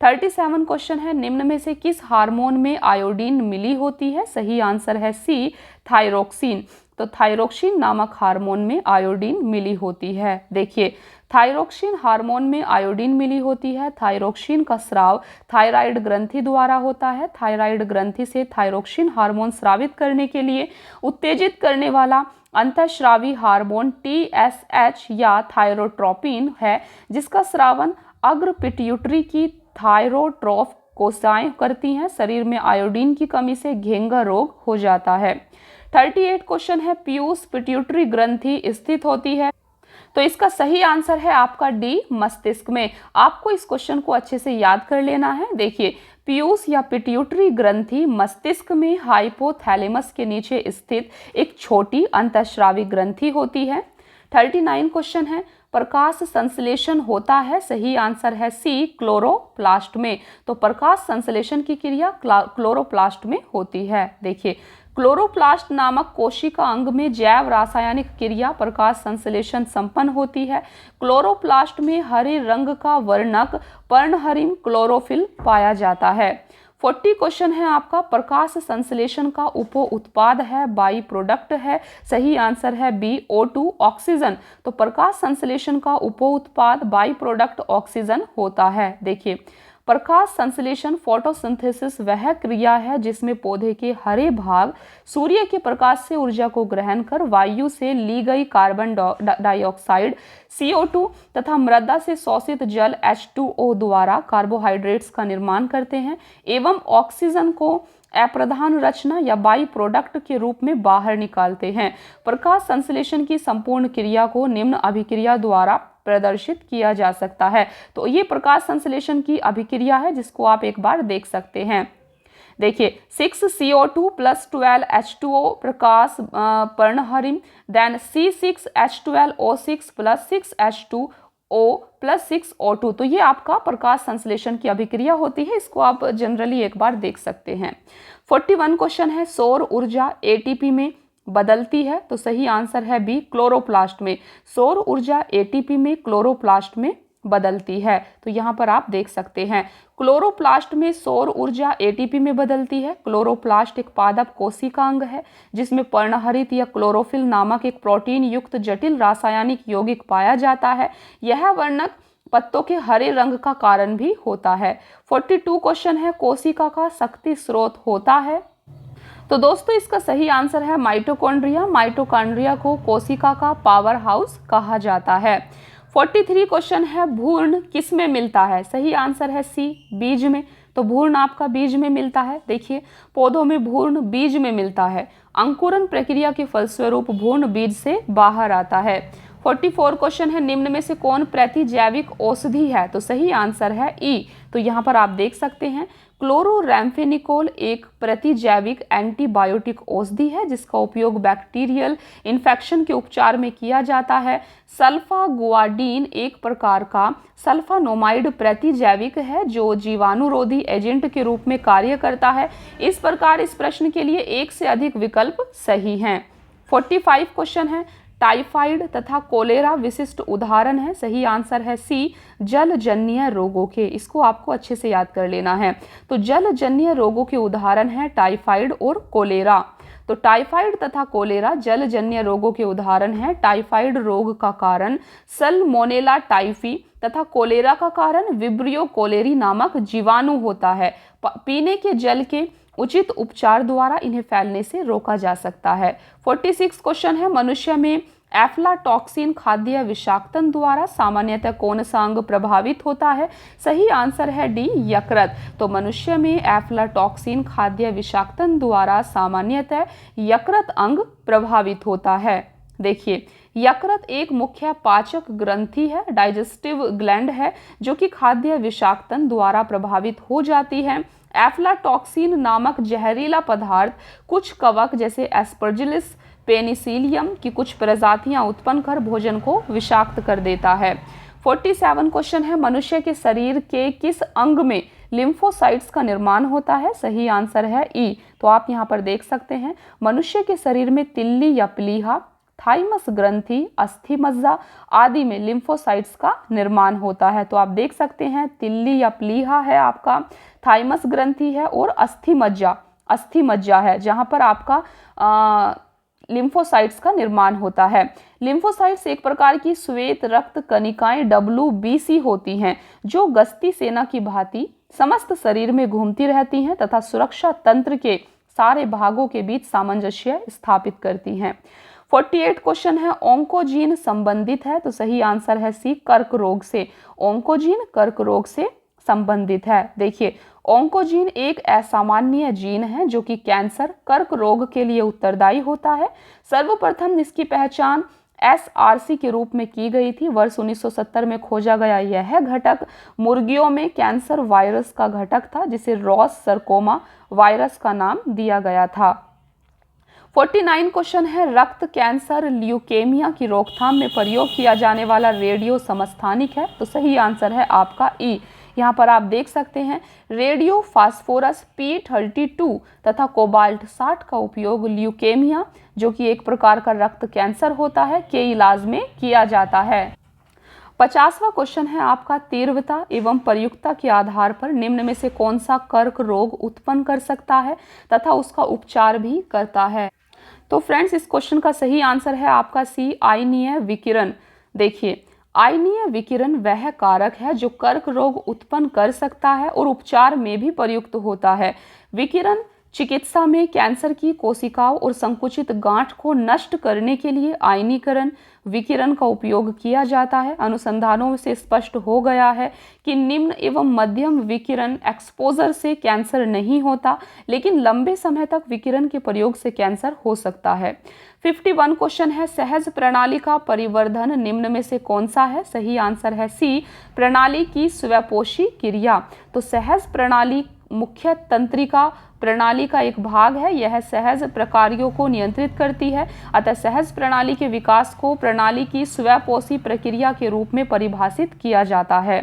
37 क्वेश्चन है, निम्न में से किस हार्मोन में आयोडीन मिली होती है? सही आंसर है सी, थायरोक्सिन। तो थायरोक्सिन नामक हार्मोन में आयोडीन मिली होती है। देखिए, थायरोक्सिन हार्मोन में आयोडीन मिली होती है। थायरोक्सिन का स्राव थायराइड ग्रंथि द्वारा होता है। थायराइड ग्रंथि से थायरोक्सिन हार्मोन स्रावित करने के लिए उत्तेजित करने वाला अंतःस्रावी हार्मोन TSH या थायरोट्रोपिन है, जिसका स्रावन अग्र पिट्यूटरी की थायरोट्रोफ कोशिकाएं करती हैं। शरीर में आयोडीन की कमी से घेंगा रोग हो जाता है। 38 क्वेश्चन है, पीयूष पिट्यूटरी ग्रंथि स्थित होती है? तो इसका सही आंसर है आपका डी, मस्तिष्क में। आपको इस क्वेश्चन को अच्छे से याद कर लेना है। देखिए, पीयूष या पिट्यूटरी ग्रंथि मस्तिष्क में हाइपोथैलेमस के नीचे स्थित एक छोटी अंतःस्रावी ग्रंथि होती है। 39 क्वेश्चन है, प्रकाश संश्लेषण होता है? सही आंसर है सी, क्लोरोप्लास्ट में। तो प्रकाश संश्लेषण की क्रिया क्लोरोप्लास्ट में होती है। देखिए, क्लोरोप्लास्ट नामक कोशिका अंग में जैव रासायनिक क्रिया प्रकाश संश्लेषण संपन्न होती है। क्लोरोप्लास्ट में हरे रंग का वर्णक पर्णहरिम क्लोरोफिल पाया जाता है। 40 क्वेश्चन है आपका, प्रकाश संश्लेषण का उप उत्पाद है, बाई प्रोडक्ट है? सही आंसर है बी, O2 ऑक्सीजन। तो प्रकाश संश्लेषण का उप उत्पाद बाई प्रोडक्ट ऑक्सीजन होता है। देखिए, प्रकाश संश्लेषण फोटोसिंथेसिस वह क्रिया है जिसमें पौधे के हरे भाग सूर्य के प्रकाश से ऊर्जा को ग्रहण कर वायु से ली गई कार्बन डाइऑक्साइड CO2 तथा मृदा से शोषित जल H2O द्वारा कार्बोहाइड्रेट्स का निर्माण करते हैं एवं ऑक्सीजन को अप्रधान रचना या बाई प्रोडक्ट के रूप में बाहर निकालते हैं। प्रकाश संश्लेषण की संपूर्ण क्रिया को निम्न अभिक्रिया द्वारा प्रदर्शित किया जा सकता है। तो ये प्रकाश संश्लेषण की अभिक्रिया है जिसको आप एक बार देख सकते हैं। देखिए, 6CO2 + 12 H2O प्रकाश पर्णहरिम, देन C6H12O6 + 6H2O + 6O2। तो ये आपका प्रकाश संश्लेषण की अभिक्रिया होती है, इसको आप जनरली एक बार देख सकते हैं। 41 क्वेश्चन है, सौर ऊर्जा ATP में बदलती है? तो सही आंसर है बी, क्लोरोप्लास्ट में। सौर ऊर्जा ATP में क्लोरोप्लास्ट में बदलती है। तो यहाँ पर आप देख सकते हैं, क्लोरोप्लास्ट में सौर ऊर्जा ATP में बदलती है। क्लोरोप्लास्ट एक पादप कोशिका अंग है जिसमें पर्णहरित या क्लोरोफिल नामक एक प्रोटीन युक्त जटिल रासायनिक यौगिक पाया जाता है। यह वर्णक पत्तों के हरे रंग का कारण भी होता है। 42 क्वेश्चन है, कोशिका का शक्ति स्रोत होता है? तो दोस्तों, इसका सही आंसर है माइटोकॉन्ड्रिया। माइटोकॉन्ड्रिया को कोशिका का पावर हाउस कहा जाता है। 43 क्वेश्चन है, भ्रूण किस में मिलता है? सही आंसर है सी, बीज में। तो भ्रूण आपका बीज में मिलता है। देखिए, पौधों में भ्रूण बीज में मिलता है। अंकुरन प्रक्रिया के फलस्वरूप भ्रूण बीज से बाहर आता है। 44 क्वेश्चन है, निम्न में से कौन प्रतिजैविक औषधि है? तो सही आंसर है ई। तो यहाँ पर आप देख सकते हैं, क्लोरोरैम्फेनिकोल एक प्रतिजैविक एंटीबायोटिक औषधि है जिसका उपयोग बैक्टीरियल इन्फेक्शन के उपचार में किया जाता है। सल्फागुआडीन एक प्रकार का सल्फानोमाइड प्रतिजैविक है जो जीवाणुरोधी एजेंट के रूप में कार्य करता है। इस प्रकार इस प्रश्न के लिए एक से अधिक विकल्प सही हैं। 45 क्वेश्चन है, टाइफाइड तथा कोलेरा विशिष्ट उदाहरण है। सही आंसर है सी, जलजन्य रोगों के। इसको आपको अच्छे से याद कर लेना है। तो जलजन्य रोगों के उदाहरण है टाइफाइड और कोलेरा। तो टाइफाइड तथा कोलेरा जलजन्य रोगों के उदाहरण है। टाइफाइड रोग का कारण सल्मोनेला टाइफी तथा कोलेरा का कारण विब्रियो कोलेरी नामक जीवाणु होता है। पीने के जल के उचित उपचार द्वारा इन्हें फैलने से रोका जा सकता है। 46 क्वेश्चन है, मनुष्य में एफ्लाटॉक्सिन खाद्य विषाक्तन द्वारा सामान्यतः कौन सा अंग प्रभावित होता है? सही आंसर है डी, यकृत। तो मनुष्य में एफ्लाटॉक्सिन खाद्य विषाक्तन द्वारा सामान्यतः यकृत अंग प्रभावित होता है। देखिए, यकृत एक मुख्य पाचक ग्रंथि है, डाइजेस्टिव ग्लैंड है, जो कि खाद्य विषाक्तन द्वारा प्रभावित हो जाती है। एफ्लाटॉक्सिन नामक जहरीला पदार्थ कुछ कवक जैसे एस्परजिलस पेनिसिलियम की कुछ प्रजातियां उत्पन्न कर भोजन को विषाक्त कर देता है। 47 क्वेश्चन है, मनुष्य के शरीर के किस अंग में लिम्फोसाइट्स का निर्माण होता है? सही आंसर है ई। तो आप यहाँ पर देख सकते हैं, मनुष्य के शरीर में तिल्ली या प्लीहा, थाइमस ग्रंथि, अस्थि मज्जा आदि में लिम्फोसाइट्स का निर्माण होता है। तो आप देख सकते हैं, तिल्ली या प्लीहा है आपका, थाइमस ग्रंथि है और अस्थि मज्जा है, जहां पर आपका लिम्फोसाइट्स का निर्माण होता है। लिम्फोसाइट्स एक प्रकार की श्वेत रक्त कणिकाएं WBC होती हैं, जो गश्ती सेना की भांति समस्त शरीर में घूमती रहती हैं तथा सुरक्षा तंत्र के सारे भागों के बीच सामंजस्य स्थापित करती हैं। 48 क्वेश्चन है, ओंकोजीन संबंधित है? तो सही आंसर है सी, कर्क रोग से। ओंकोजीन कर्क रोग से संबंधित है। देखिए, ओंकोजीन एक असामान्य जीन है जो कि कैंसर, कर्क रोग के लिए उत्तरदायी होता है। सर्वप्रथम इसकी पहचान SRC के रूप में की गई थी। वर्ष 1970 में खोजा गया यह घटक मुर्गियों में कैंसर वायरस का घटक था, जिसे रॉस सर्कोमा वायरस का नाम दिया गया था। 49 क्वेश्चन है, रक्त कैंसर ल्यूकेमिया की रोकथाम में प्रयोग किया जाने वाला रेडियो समस्थानिक है? तो सही आंसर है आपका ई। यहाँ पर आप देख सकते हैं, रेडियो फास्फोरस P32 तथा कोबाल्ट 60 का उपयोग ल्यूकेमिया, जो कि एक प्रकार का रक्त कैंसर होता है, के इलाज में किया जाता है। 50वां क्वेश्चन है आपका, तीव्रता एवं प्रयुक्तता के आधार पर निम्न में से कौन सा कर्क रोग उत्पन्न कर सकता है तथा उसका उपचार भी करता है? तो फ्रेंड्स, इस क्वेश्चन का सही आंसर है आपका सी, आयनीय विकिरण। देखिए, आयनीय विकिरण वह कारक है जो कर्क रोग उत्पन्न कर सकता है और उपचार में भी प्रयुक्त होता है। विकिरण चिकित्सा में कैंसर की कोशिकाओं और संकुचित गांठ को नष्ट करने के लिए आयनीकरण विकिरण का उपयोग किया जाता है। अनुसंधानों से स्पष्ट हो गया है कि निम्न एवं मध्यम विकिरण एक्सपोजर से कैंसर नहीं होता, लेकिन लंबे समय तक विकिरण के प्रयोग से कैंसर हो सकता है। 51 क्वेश्चन है, सहज प्रणाली का परिवर्धन निम्न में से कौन सा है? सही आंसर है सी, प्रणाली की स्वपोषी क्रिया। तो सहज प्रणाली मुख्य तंत्रिका प्रणाली का एक भाग है। यह सहज प्रकार्यों को नियंत्रित करती है। अतः सहज प्रणाली के विकास को प्रणाली की स्वपोषी प्रक्रिया के रूप में परिभाषित किया जाता है।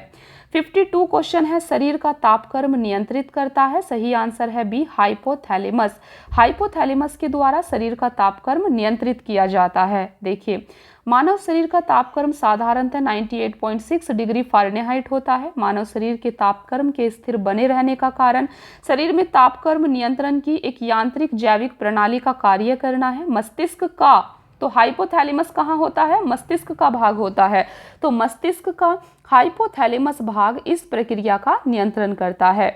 52 क्वेश्चन है, शरीर का तापक्रम नियंत्रित करता है? सही आंसर है बी, हाइपोथैलेमस। हाइपोथैलेमस के द्वारा शरीर का तापक्रम नियंत्रित किया जाता है। देखिए, मानव शरीर का तापक्रम साधारणतः 98.6 डिग्री फ़ारेनहाइट होता है। मानव शरीर के तापक्रम के स्थिर बने रहने का कारण शरीर में तापक्रम नियंत्रण की एक यांत्रिक जैविक प्रणाली का कार्य करना है। मस्तिष्क का, तो हाइपोथैलेमस कहाँ होता है? मस्तिष्क का भाग होता है। तो मस्तिष्क का हाइपोथैलेमस भाग इस प्रक्रिया का नियंत्रण करता है।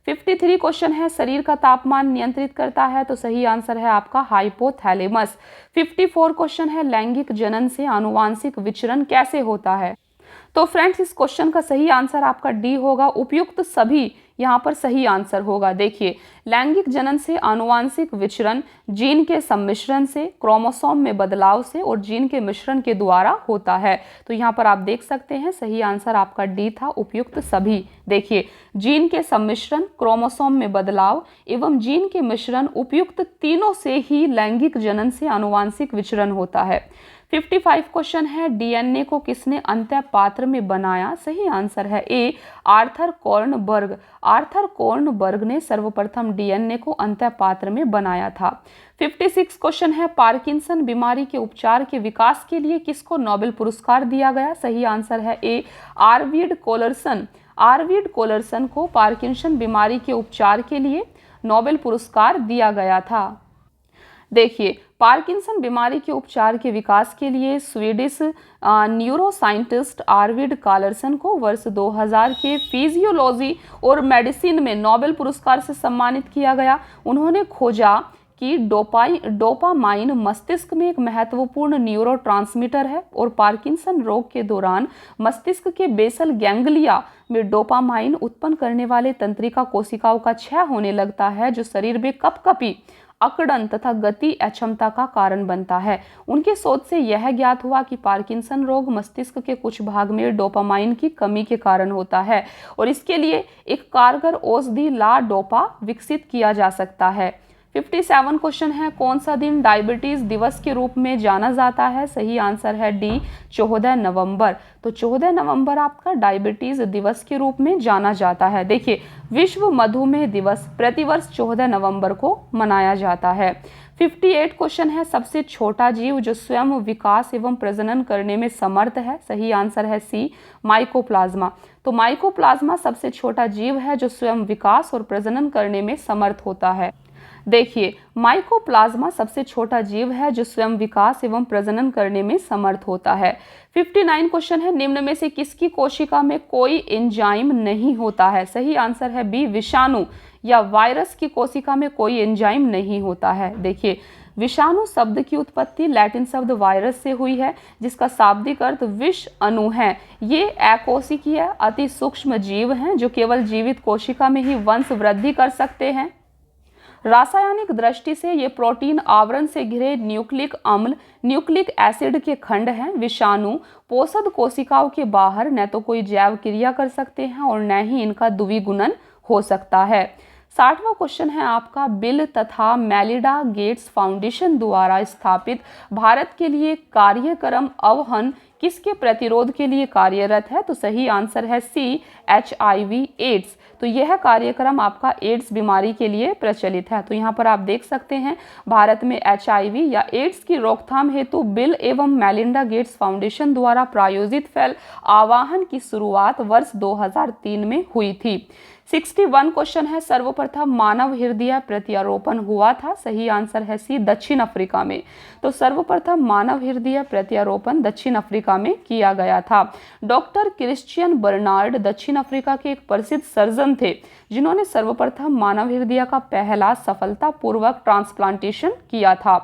53 क्वेश्चन है, शरीर का तापमान नियंत्रित करता है? तो सही आंसर है आपका हाइपोथैलेमस। 54 क्वेश्चन है, लैंगिक जनन से आनुवांशिक विचरण कैसे होता है? तो फ्रेंड्स, इस क्वेश्चन का सही आंसर आपका डी होगा। उपयुक्त सभी यहाँ पर सही आंसर होगा। देखिए, लैंगिक जनन से आनुवांशिक विचरण जीन के सम्मिश्रण से, क्रोमोसोम में बदलाव से और जीन के मिश्रण के द्वारा होता है। तो यहाँ पर आप देख सकते हैं, सही आंसर आपका डी था, उपयुक्त सभी। देखिए, जीन के सम्मिश्रण, क्रोमोसोम में बदलाव एवं जीन के मिश्रण, उपयुक्त तीनों से ही लैंगिक जनन से आनुवांशिक विचरण होता है। 55 क्वेश्चन है, डीएनए को किसने अंतः पात्र में बनाया? सही आंसर है ए, आर्थर कॉर्नबर्ग। आर्थर कॉर्नबर्ग ने सर्वप्रथम डीएनए को अंतः पात्र में बनाया था। 56 क्वेश्चन है, पार्किंसन बीमारी के उपचार के विकास के लिए किसको नोबेल पुरस्कार दिया गया? सही आंसर है ए, आर्विड कोलरसन। आर्विड कोलरसन को पार्किंसन बीमारी के उपचार के लिए नोबेल पुरस्कार दिया गया था। देखिए, पार्किंसन बीमारी के उपचार के विकास के लिए स्वीडिश न्यूरोसाइंटिस्ट आर्विड कोलरसन को वर्ष 2000 के फिजियोलॉजी और मेडिसिन में नोबेल पुरस्कार से सम्मानित किया गया। उन्होंने खोजा कि डोपामाइन मस्तिष्क में एक महत्वपूर्ण न्यूरोट्रांसमीटर है और पार्किंसन रोग के दौरान मस्तिष्क के बेसल गैंग्लिया में डोपामाइन उत्पन्न करने वाले तंत्रिका कोशिकाओं का क्षय होने लगता है, जो शरीर में कपकपी, अकड़न तथा गति अक्षमता का कारण बनता है। उनके शोध से यह ज्ञात हुआ कि पार्किंसन रोग मस्तिष्क के कुछ भाग में डोपामाइन की कमी के कारण होता है और इसके लिए एक कारगर औषधि ला डोपा विकसित किया जा सकता है। 57 क्वेश्चन है, कौन सा दिन डायबिटीज दिवस के रूप में जाना जाता है? सही आंसर है डी, 14 नवंबर। तो 14 नवंबर आपका डायबिटीज दिवस के रूप में जाना जाता है। देखिए, विश्व मधुमेह दिवस प्रतिवर्ष 14 नवंबर को मनाया जाता है। 58 क्वेश्चन है, सबसे छोटा जीव जो स्वयं विकास एवं प्रजनन करने में समर्थ है? सही आंसर है सी, माइकोप्लाज्मा। तो माइकोप्लाज्मा सबसे छोटा जीव है जो स्वयं विकास और प्रजनन करने में समर्थ होता है। देखिए, माइकोप्लाज्मा सबसे छोटा जीव है जो स्वयं विकास एवं प्रजनन करने में समर्थ होता है। 59 क्वेश्चन है, निम्न में से किसकी कोशिका में कोई एंजाइम नहीं होता है? सही आंसर है बी, विषाणु या वायरस की कोशिका में कोई एंजाइम नहीं होता है। देखिए, विषाणु शब्द की उत्पत्ति लैटिन शब्द वायरस से हुई है, जिसका शाब्दिक अर्थ विष अणु है। ये अकोशिकीय अति सूक्ष्म जीव हैं जो केवल जीवित कोशिका में ही वंश वृद्धि कर सकते हैं। रासायनिक दृष्टि से ये प्रोटीन आवरण से घिरे न्यूक्लिक अम्ल, न्यूक्लिक एसिड के खंड हैं। विषाणु पोषद कोशिकाओं के बाहर न तो कोई जैव क्रिया कर सकते हैं और न ही इनका द्विगुणन हो सकता है। 60वां क्वेश्चन है आपका, बिल तथा मेलिंडा गेट्स फाउंडेशन द्वारा स्थापित भारत के लिए कार्यक्रम अवहन किसके प्रतिरोध के लिए कार्यरत है? तो सही आंसर है सी, HIV एड्स। तो यह कार्यक्रम आपका एड्स बीमारी के लिए प्रचलित है। तो यहाँ पर आप देख सकते हैं, भारत में HIV या एड्स की रोकथाम हेतु बिल एवं मेलिंडा गेट्स फाउंडेशन द्वारा प्रायोजित फैल आवाहन की शुरुआत वर्ष 2003 में हुई थी। 61 क्वेश्चन है, सर्वप्रथम मानव हृदय प्रत्यारोपण हुआ था? सही आंसर है सी, दक्षिण अफ्रीका में। तो सर्वप्रथम मानव हृदय प्रत्यारोपण दक्षिण अफ्रीका में किया गया था। डॉक्टर क्रिश्चियन बर्नार्ड दक्षिण अफ्रीका के एक प्रसिद्ध सर्जन थे जिन्होंने सर्वप्रथम मानव हृदय का पहला सफलतापूर्वक ट्रांसप्लांटेशन किया था।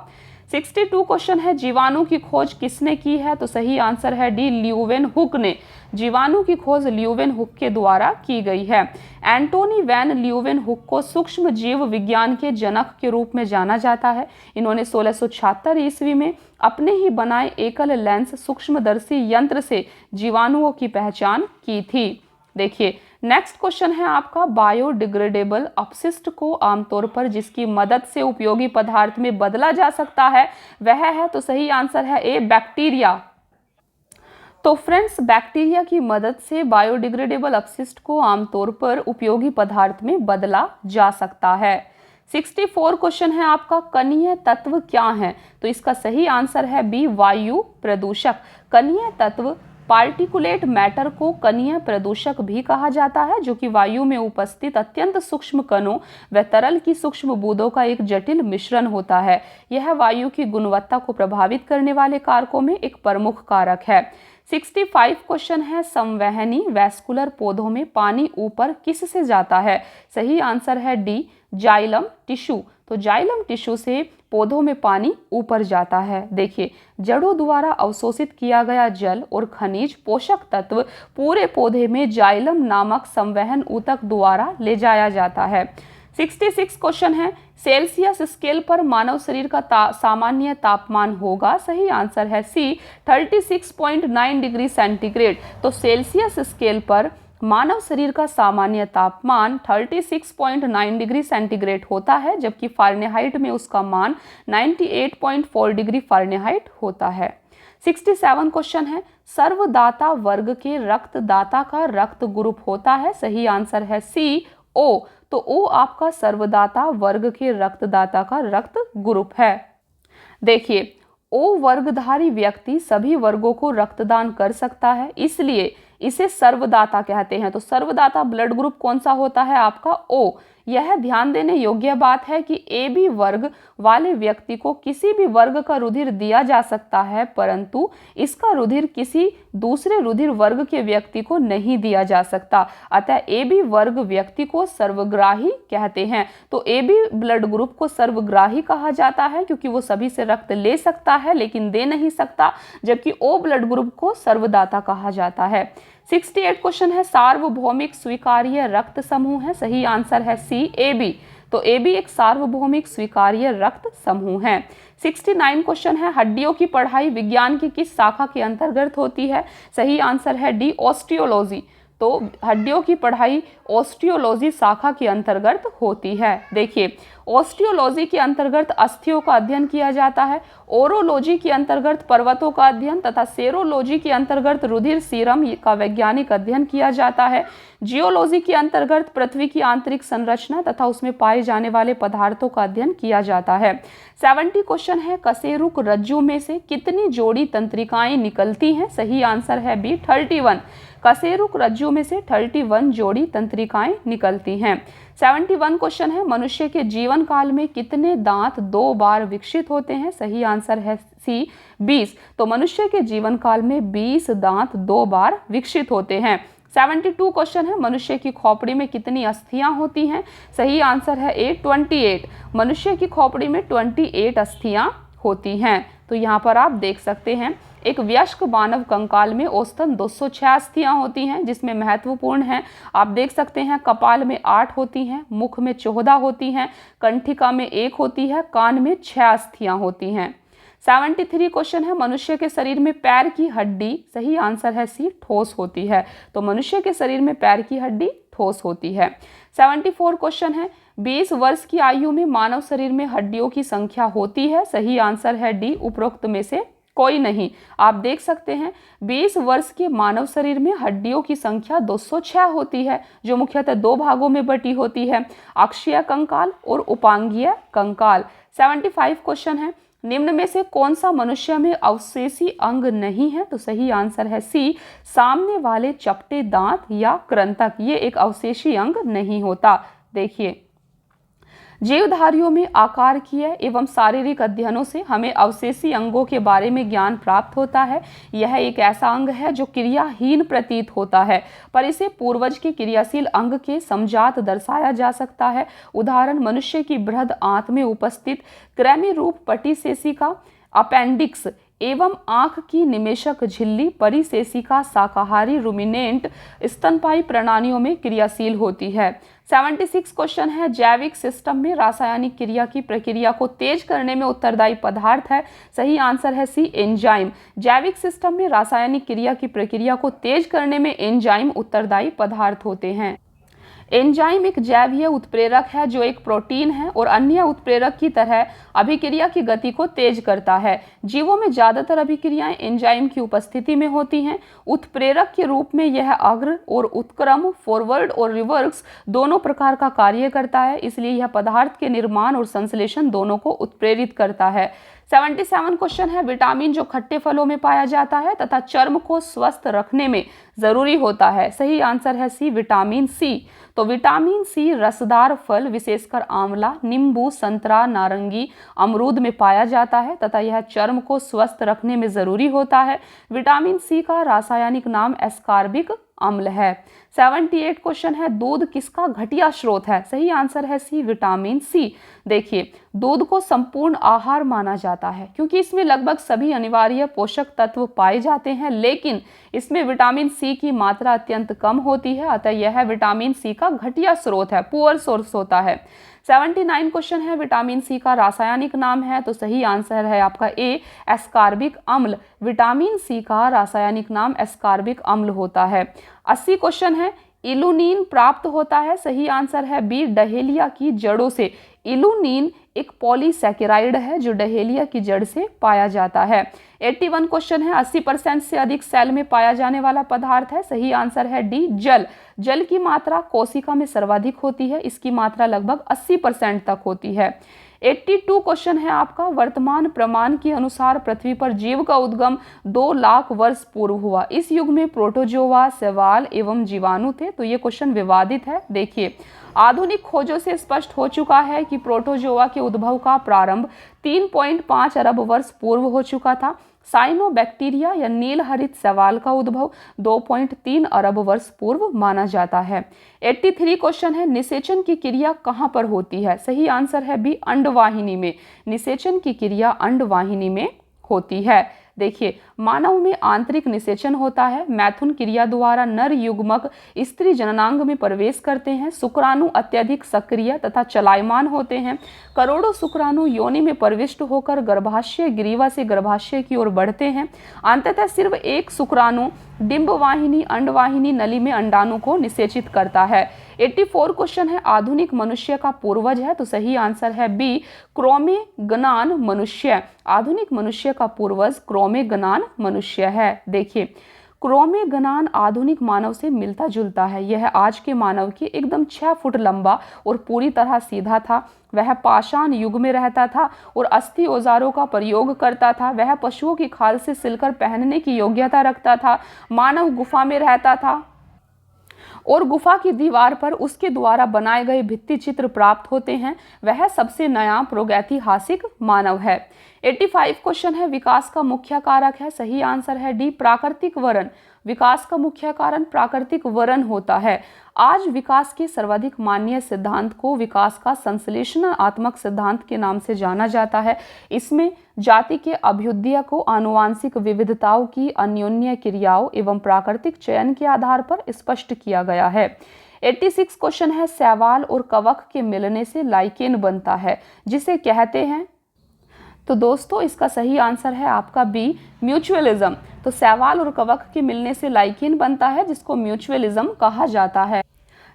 62 क्वेश्चन है, जीवाणु की खोज किसने की है? तो सही आंसर है डी, ल्यूवेनहुक ने। जीवाणु की खोज ल्यूवेनहुक के द्वारा की गई है। एंटोनी वैन ल्यूवेनहुक को सूक्ष्म जीव विज्ञान के जनक के रूप में जाना जाता है। इन्होंने 1676 ईस्वी में अपने ही बनाए एकल लेंस सूक्ष्मदर्शी यंत्र से जीवाणुओं की पहचान की थी। देखिए, नेक्स्ट क्वेश्चन है आपका, बायोडिग्रेडेबल अपशिष्ट को आमतौर पर जिसकी मदद से उपयोगी पदार्थ में बदला जा सकता है वह है? तो सही आंसर है ए, बैक्टीरिया। तो फ्रेंड्स, बैक्टीरिया की मदद से बायोडिग्रेडेबल अपशिष्ट को आमतौर पर उपयोगी पदार्थ में बदला जा सकता है। 64 क्वेश्चन है आपका, कणीय तत्व क्या है? तो इसका सही आंसर है बी, वायु प्रदूषक। कणीय तत्व पार्टिकुलेट मैटर को कणीय प्रदूषक भी कहा जाता है, जो कि वायु में उपस्थित अत्यंत सूक्ष्म कणों व तरल की सूक्ष्म बूंदों का एक जटिल मिश्रण होता है। यह वायु की गुणवत्ता को प्रभावित करने वाले कारकों में एक प्रमुख कारक है। 65 क्वेश्चन है, संवहनी वैस्कुलर पौधों में पानी ऊपर किस से जाता है? सही आंसर है डी, जाइलम टिश्यू। तो जाइलम टिश्यू से पौधों में पानी ऊपर जाता है। देखिए, जड़ों द्वारा अवशोषित किया गया जल और खनिज पोषक तत्व पूरे पौधे में जाइलम नामक संवहन ऊतक द्वारा ले जाया जाता है। 66 क्वेश्चन है, सेल्सियस स्केल पर मानव शरीर का सामान्य तापमान होगा? सही आंसर है सी, 36.9 डिग्री सेंटीग्रेड। तो सेल्सियस स्केल पर मानव शरीर का सामान्य तापमान 36.9 डिग्री सेंटीग्रेड होता है, जबकि फ़ारेनहाइट में उसका मान 98.4 डिग्री फ़ारेनहाइट होता है। 67 क्वेश्चन है, सर्वदाता वर्ग के रक्तदाता का रक्त ग्रुप होता है। सही आंसर है सी, ओ। तो ओ आपका सर्वदाता वर्ग के रक्तदाता का रक्त ग्रुप है। देखिए, ओ वर्गधारी व्यक्ति सभी वर्गों को रक्तदान कर सकता है, इसलिए इसे सर्वदाता कहते हैं। तो सर्वदाता ब्लड ग्रुप कौन सा होता है? आपका ओ। यह ध्यान देने योग्य बात है कि ए बी वर्ग वाले व्यक्ति को किसी भी वर्ग का रुधिर दिया जा सकता है, परंतु इसका रुधिर किसी दूसरे रुधिर वर्ग के व्यक्ति को नहीं दिया जा सकता। अतः ए बी वर्ग व्यक्ति को सर्वग्राही कहते हैं। तो ए बी ब्लड ग्रुप को सर्वग्राही कहा जाता है क्योंकि वो सभी से रक्त ले सकता है लेकिन दे नहीं सकता, जबकि ओ ब्लड ग्रुप को सर्वदाता कहा जाता है। 68 क्वेश्चन है, सार्वभौमिक स्वीकार्य रक्त समूह है। सही आंसर है सी, ए बी। तो ए बी एक सार्वभौमिक स्वीकार्य रक्त समूह है। 69 क्वेश्चन है, हड्डियों की पढ़ाई विज्ञान की किस शाखा के अंतर्गत होती है? सही आंसर है डी, ऑस्टियोलॉजी। तो हड्डियों की पढ़ाई ऑस्टियोलॉजी शाखा के अंतर्गत होती है। देखिए, ऑस्टियोलॉजी के अंतर्गत अस्थियों का अध्ययन किया जाता है, ओरोलॉजी के अंतर्गत पर्वतों का अध्ययन तथा सेरोलॉजी के अंतर्गत रुधिर सीरम का वैज्ञानिक अध्ययन किया जाता है, जियोलॉजी के अंतर्गत पृथ्वी की आंतरिक संरचना तथा उसमें पाए जाने वाले पदार्थों का अध्ययन किया जाता है। 70 क्वेश्चन है, कशेरुक रज्जु में से कितनी जोड़ी तंत्रिकाएं निकलती हैं? सही आंसर है बी, 31। कशेरुक रज्जु में से 31 जोड़ी तंत्रिकाएं निकलती हैं। 71 क्वेश्चन है, मनुष्य के जीवन काल में कितने दांत 2 बार विकसित होते हैं? सही आंसर है सी, 20। तो मनुष्य के जीवन काल में 20 दांत 2 बार विकसित होते हैं। 72 क्वेश्चन है, मनुष्य की खोपड़ी में कितनी अस्थियां होती हैं? सही आंसर है ए, 28। मनुष्य की खोपड़ी में 28 अस्थियां होती हैं। तो यहाँ पर आप देख सकते हैं, एक वयस्क मानव कंकाल में औसतन 206 अस्थियां होती हैं, जिसमें महत्वपूर्ण है, आप देख सकते हैं, कपाल में 8 होती हैं, मुख में 14 होती हैं, कंठिका में 1 होती है, कान में 6 अस्थियां होती हैं। 73 क्वेश्चन है, मनुष्य के शरीर में पैर की हड्डी, सही आंसर है सी, ठोस होती है। तो मनुष्य के शरीर में पैर की हड्डी ठोस होती है। 74 क्वेश्चन है, 20 वर्ष की आयु में मानव शरीर में हड्डियों की संख्या होती है? सही आंसर है डी, उपरोक्त में से कोई नहीं। आप देख सकते हैं, 20 वर्ष के मानव शरीर में हड्डियों की संख्या 206 होती है, जो मुख्यतः 2 भागों में बटी होती है, अक्षीय कंकाल और उपांगीय कंकाल। 75 क्वेश्चन है, निम्न में से कौन सा मनुष्य में अवशेषी अंग नहीं है? तो सही आंसर है सी, सामने वाले चपटे दांत या कृंतक, ये एक अवशेषी अंग नहीं होता। देखिए, जीवधारियों में आकारिकीय एवं शारीरिक अध्ययनों से हमें अवशेषी अंगों के बारे में ज्ञान प्राप्त होता है। यह एक ऐसा अंग है जो क्रियाहीन प्रतीत होता है, पर इसे पूर्वज के क्रियाशील अंग के समजात दर्शाया जा सकता है। उदाहरण, मनुष्य की बृहद आंत में उपस्थित कृमि रूप पटिशेषिका अपेंडिक्स एवं आंख की निमेशक झिल्ली परिशेषिका शाकाहारी रुमिनेंट स्तनपायी प्राणियों में क्रियाशील होती है। 76 क्वेश्चन है, जैविक सिस्टम में रासायनिक क्रिया की प्रक्रिया को तेज करने में उत्तरदायी पदार्थ है? सही आंसर है सी, एंजाइम। जैविक सिस्टम में रासायनिक क्रिया की प्रक्रिया को तेज करने में एंजाइम उत्तरदायी पदार्थ होते हैं। एंजाइम एक जैवीय उत्प्रेरक है जो एक प्रोटीन है और अन्य उत्प्रेरक की तरह अभिक्रिया की गति को तेज करता है। जीवों में ज्यादातर अभिक्रियाएं एंजाइम की उपस्थिति में होती हैं। उत्प्रेरक के रूप में यह अग्र और उत्क्रम, फॉरवर्ड और रिवर्स दोनों प्रकार का कार्य करता है, इसलिए यह पदार्थ के निर्माण और संश्लेषण दोनों को उत्प्रेरित करता है। 77 क्वेश्चन है, विटामिन जो खट्टे फलों में पाया जाता है तथा चर्म को स्वस्थ रखने में जरूरी होता है? सही आंसर है सी, विटामिन सी। तो विटामिन सी रसदार फल विशेषकर आंवला, नींबू, संतरा, नारंगी, अमरूद में पाया जाता है तथा यह चर्म को स्वस्थ रखने में जरूरी होता है। विटामिन सी का रासायनिक नाम एस्कॉर्बिक अम्ल है। 78 क्वेश्चन है, दूध किसका घटिया स्रोत है? सही आंसर है सी, विटामिन सी। देखिए, दूध को संपूर्ण आहार माना जाता है क्योंकि इसमें लगभग सभी अनिवार्य पोषक तत्व पाए जाते हैं, लेकिन इसमें विटामिन सी की मात्रा अत्यंत कम होती है, अतः यह विटामिन सी का घटिया स्रोत है, पुअर सोर्स होता है। 79 क्वेश्चन है, विटामिन सी का रासायनिक नाम है? तो सही आंसर है आपका ए, एस्कॉर्बिक अम्ल। विटामिन सी का रासायनिक नाम एस्कॉर्बिक अम्ल होता है। 80 क्वेश्चन है, इल्यूनिन प्राप्त होता है? सही आंसर है बी, डहेलिया की जड़ों से। इल्यूनिन एक पॉलीसैकेराइड है जो डहेलिया की जड़ से पाया जाता है। 81 क्वेश्चन है, 80% से अधिक सेल में पाया जाने वाला पदार्थ है। सही आंसर है डी, जल। जल की मात्रा कोशिका में सर्वाधिक होती है, इसकी मात्रा लगभग 80% तक होती है। 82 क्वेश्चन है आपका, वर्तमान प्रमाण के अनुसार पृथ्वी पर जीव का उद्गम 2 लाख वर्ष पूर्व हुआ। इस युग में प्रोटोजोआ, शैवाल एवं जीवाणु थे। तो ये क्वेश्चन विवादित है। देखिए, आधुनिक खोजों से स्पष्ट हो चुका है कि प्रोटोजोआ के उद्भव का प्रारंभ 3.5 अरब वर्ष पूर्व हो चुका था। साइनोबैक्टीरिया या नील हरित शैवाल का उद्भव 2.3 अरब वर्ष पूर्व माना जाता है। 83 क्वेश्चन है, निषेचन की क्रिया कहाँ पर होती है। सही आंसर है बी, अंडवाहिनी में। निषेचन की क्रिया अंडवाहिनी में होती है। देखिए, मानव में आंतरिक निषेचन होता है। मैथुन क्रिया द्वारा नर युग्मक स्त्री जननांग में प्रवेश करते हैं। शुक्राणु अत्यधिक सक्रिय तथा चलायमान होते हैं। करोड़ों शुक्राणु योनि में प्रविष्ट होकर गर्भाशय ग्रीवा से गर्भाशय की ओर बढ़ते हैं। अंततः सिर्फ एक शुक्राणु डिंबवाहिनी अंडवाहिनी नली में अंडाणु को निषेचित करता है। 84 क्वेश्चन है, आधुनिक मनुष्य का पूर्वज है। तो सही आंसर है बी, क्रोमेगनान मनुष्य। आधुनिक मनुष्य का पूर्वज क्रोमेगनान मनुष्य है। देखिए, क्रोमेगनान आधुनिक मानव से मिलता जुलता है। यह आज के मानव के एकदम 6 फुट लंबा और पूरी तरह सीधा था। वह पाषाण युग में रहता था और अस्थि औजारों का प्रयोग करता था। वह पशुओं की खाल से सिलकर पहनने की योग्यता रखता था। मानव गुफा में रहता था और गुफा की दीवार पर उसके द्वारा बनाए गए भित्ति चित्र प्राप्त होते हैं। वह सबसे नया प्रागैतिहासिक मानव है। 85 क्वेश्चन है, विकास का मुख्य कारक है। सही आंसर है डी, प्राकृतिक वरण। विकास का मुख्य कारण प्राकृतिक वरण होता है। आज विकास के सर्वाधिक मान्य सिद्धांत को विकास का संश्लेषणात्मक सिद्धांत के नाम से जाना जाता है। इसमें जाति के अभ्युदय को आनुवांशिक विविधताओं की अन्योन्य क्रियाओं एवं प्राकृतिक चयन के आधार पर स्पष्ट किया गया है। 86 क्वेश्चन है, शैवाल और कवक के मिलने से लाइकेन बनता है, जिसे कहते हैं। तो दोस्तों, इसका सही आंसर है आपका बी, म्यूचुअलिज्म। तो शैवाल और कवक के मिलने से लाइकेन बनता है, जिसको म्यूचुअलिज्म कहा जाता है।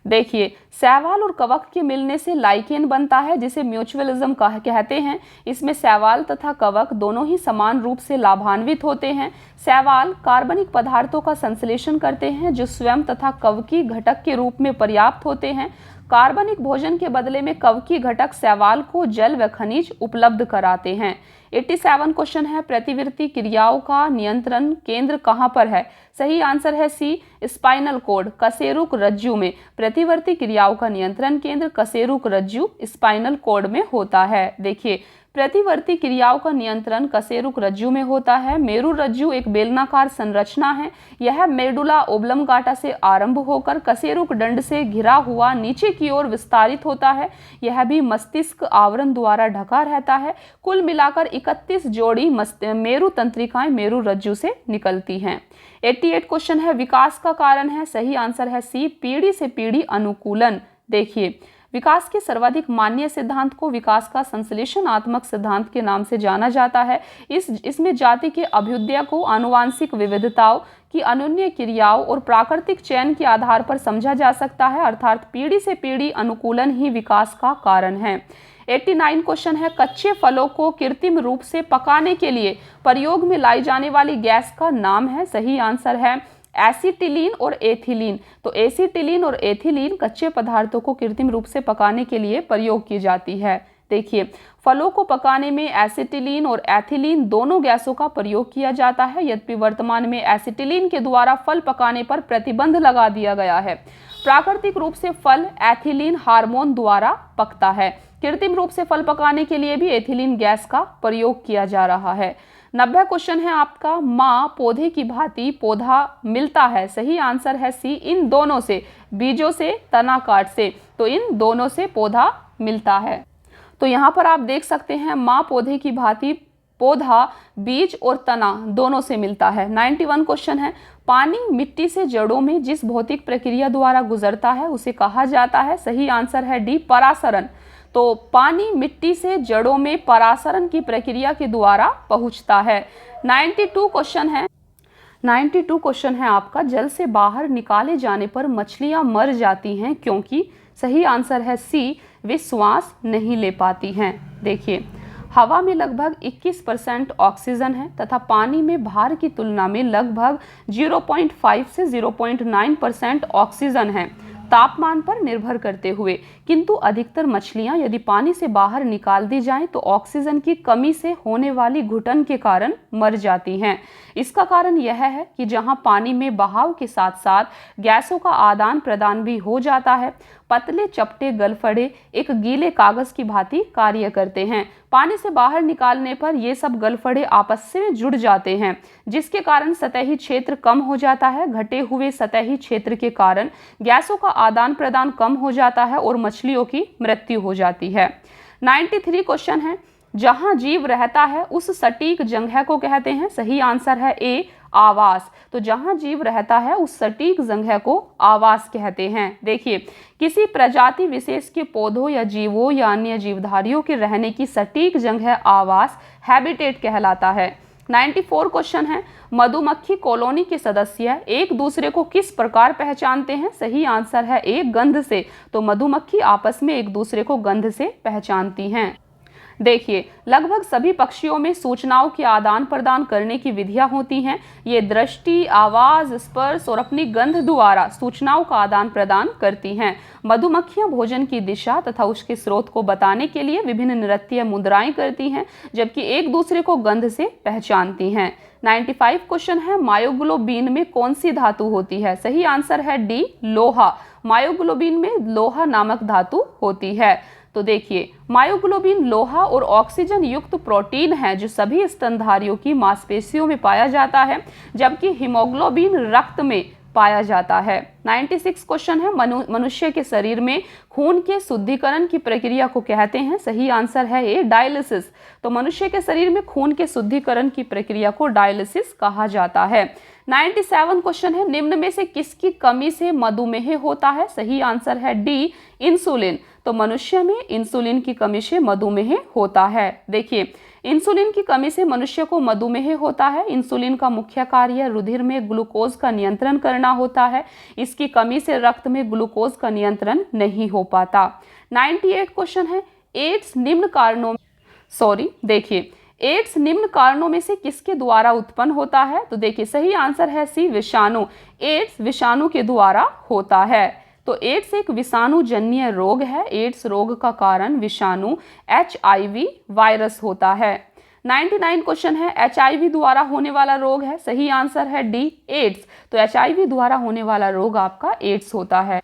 देखिए, शैवाल और कवक के मिलने से लाइकेन बनता है, जिसे म्यूचुअलिज्म कहते हैं। इसमें शैवाल तथा कवक दोनों ही समान रूप से लाभान्वित होते हैं। शैवाल कार्बनिक पदार्थों का संश्लेषण करते हैं जो स्वयं तथा कवकी घटक के रूप में पर्याप्त होते हैं। कार्बनिक भोजन के बदले में कवकी घटक शैवाल को जल व खनिज उपलब्ध कराते हैं। 87 क्वेश्चन है, प्रतिवर्ती क्रियाओं का नियंत्रण केंद्र कहाँ पर है। सही आंसर है सी, स्पाइनल कॉर्ड, कशेरुक रज्जु में। प्रतिवर्ती क्रियाओं का नियंत्रण केंद्र कशेरुक रज्जु स्पाइनल कॉर्ड में होता है। देखिए, प्रतिवर्ती क्रियाओं का नियंत्रण कशेरुक रज्जु में होता है। मेरु रज्जु एक बेलनाकार संरचना है। यह मेडुला ओब्लंगाटा से आरंभ होकर कशेरुक दंड से घिरा हुआ नीचे की ओर विस्तारित होता है। यह भी मस्तिष्क आवरण द्वारा ढका रहता है। कुल मिलाकर 31 जोड़ी मेरु तंत्रिकाएं मेरु रज्जु से निकलती हैं। 88 क्वेश्चन है, विकास का कारण है। सही आंसर है सी, पीढ़ी से पीढ़ी अनुकूलन। देखिए, विकास के सर्वाधिक मान्य सिद्धांत को विकास का संश्लेषणात्मक सिद्धांत के नाम से जाना जाता है। इसमें जाति के अभ्युदय को आनुवांशिक विविधताओं की अन्योन्य क्रियाओं और प्राकृतिक चयन के आधार पर समझा जा सकता है, अर्थात पीढ़ी से पीढ़ी अनुकूलन ही विकास का कारण है। 89 क्वेश्चन है, कच्चे फलों को कृत्रिम रूप से पकाने के लिए प्रयोग में लाई जाने वाली गैस का नाम है। सही आंसर है एसिटिलीन और एथिलीन। तो एसिटिलीन और एथिलीन कच्चे पदार्थों को कृत्रिम रूप से पकाने के लिए प्रयोग की जाती है। देखिए, फलों को पकाने में एसिटिलीन और एथिलीन दोनों गैसों का प्रयोग किया जाता है। यद्यपि वर्तमान में एसिटिलीन के द्वारा फल पकाने पर प्रतिबंध लगा दिया गया है। प्राकृतिक रूप से फल एथिलीन हार्मोन द्वारा पकता है। कृत्रिम रूप से फल पकाने के लिए भी एथिलीन गैस का प्रयोग किया जा रहा है। 90 क्वेश्चन है आपका, माँ पौधे की भांति पौधा मिलता है। सही आंसर है सी, इन दोनों से, बीजों से, तना काट से। तो इन दोनों से पौधा मिलता है। तो यहाँ पर आप देख सकते हैं, माँ पौधे की भांति पौधा बीज और तना दोनों से मिलता है। 91 क्वेश्चन है, पानी मिट्टी से जड़ों में जिस भौतिक प्रक्रिया द्वारा गुजरता है उसे कहा जाता है। सही आंसर है डी, परासरण। तो पानी मिट्टी से जड़ों में परासरण की प्रक्रिया के द्वारा पहुंचता है। 92 क्वेश्चन है आपका, जल से बाहर निकाले जाने पर मछलियां मर जाती हैं क्योंकि। सही आंसर है सी, वे श्वास नहीं ले पाती हैं। देखिए, हवा में लगभग 21% ऑक्सीजन है तथा पानी में भार की तुलना में लगभग 0.5 से 0.9% ऑक्सीजन है, तापमान पर निर्भर करते हुए। किंतु अधिकतर मछलियां यदि पानी से बाहर निकाल दी जाएं तो ऑक्सीजन की कमी से होने वाली घुटन के कारण मर जाती हैं। इसका कारण यह है कि जहां पानी में बहाव के साथ साथ गैसों का आदान प्रदान भी हो जाता है, पतले चपटे गलफड़े एक गीले कागज की भांति कार्य करते हैं। पानी से बाहर निकालने पर ये सब गलफड़े आपस में जुड़ जाते हैं, जिसके कारण सतही क्षेत्र कम हो जाता है। घटे हुए सतही क्षेत्र के कारण गैसों का आदान प्रदान कम हो जाता है और मछलियों की मृत्यु हो जाती है। 93 क्वेश्चन है, जहां जीव रहता है उस सटीक जगह को कहते हैं। सही आंसर है ए, आवास। तो जहां जीव रहता है उस सटीक जगह को आवास कहते हैं। देखिए, किसी प्रजाति विशेष के पौधों या जीवों या अन्य जीवधारियों के रहने की सटीक जगह आवास हैबिटेट कहलाता है। 94 क्वेश्चन है, मधुमक्खी कॉलोनी के सदस्य एक दूसरे को किस प्रकार पहचानते हैं। सही आंसर है ए, गंध से। तो मधुमक्खी आपस में एक दूसरे को गंध से पहचानती हैं। देखिए, लगभग सभी पक्षियों में सूचनाओं के आदान प्रदान करने की विधियां होती हैं। ये दृष्टि, आवाज, स्पर्श और अपनी गंध द्वारा सूचनाओं का आदान प्रदान करती हैं। मधुमक्खियां भोजन की दिशा तथा उसके स्रोत को बताने के लिए विभिन्न नृत्य मुद्राएं करती हैं, जबकि एक दूसरे को गंध से पहचानती हैं। 95 क्वेश्चन है, मायोग्लोबिन में कौन सी धातु होती है। सही आंसर है डी, लोहा। मायोग्लोबिन में लोहा नामक धातु होती है। तो देखिए, मायोग्लोबिन लोहा और ऑक्सीजन युक्त प्रोटीन है जो सभी स्तनधारियों की मांसपेशियों में पाया जाता है, जबकि हीमोग्लोबिन रक्त में पाया जाता है। 96 क्वेश्चन है, मनुष्य के शरीर में खून के शुद्धिकरण की प्रक्रिया को कहते हैं। सही आंसर है ए, डायलिसिस। तो मनुष्य के शरीर में खून के शुद्धिकरण की प्रक्रिया को डायलिसिस कहा जाता है। 97 क्वेश्चन है, निम्न में से किसकी कमी से मधुमेह होता है। सही आंसर है डी, इंसुलिन। तो मनुष्य में इंसुलिन की कमी से मधुमेह होता है। देखिए, इंसुलिन की कमी से मनुष्य को मधुमेह होता है। इंसुलिन का मुख्य कार्य रुधिर में ग्लूकोज का नियंत्रण करना होता है। इसकी कमी से रक्त में ग्लूकोज का नियंत्रण नहीं हो पाता। 98 क्वेश्चन है, एड्स निम्न कारणों में से किसके द्वारा उत्पन्न होता है। तो देखिए, सही आंसर है सी, विषाणु। एड्स विषाणु के द्वारा होता है। तो एड्स एक विषाणु जन्य रोग है। एड्स रोग का कारण विषाणु HIV वायरस होता है। 99 क्वेश्चन है, HIV द्वारा होने वाला रोग है। सही आंसर है डी, एड्स। तो HIV द्वारा होने वाला रोग आपका एड्स होता है।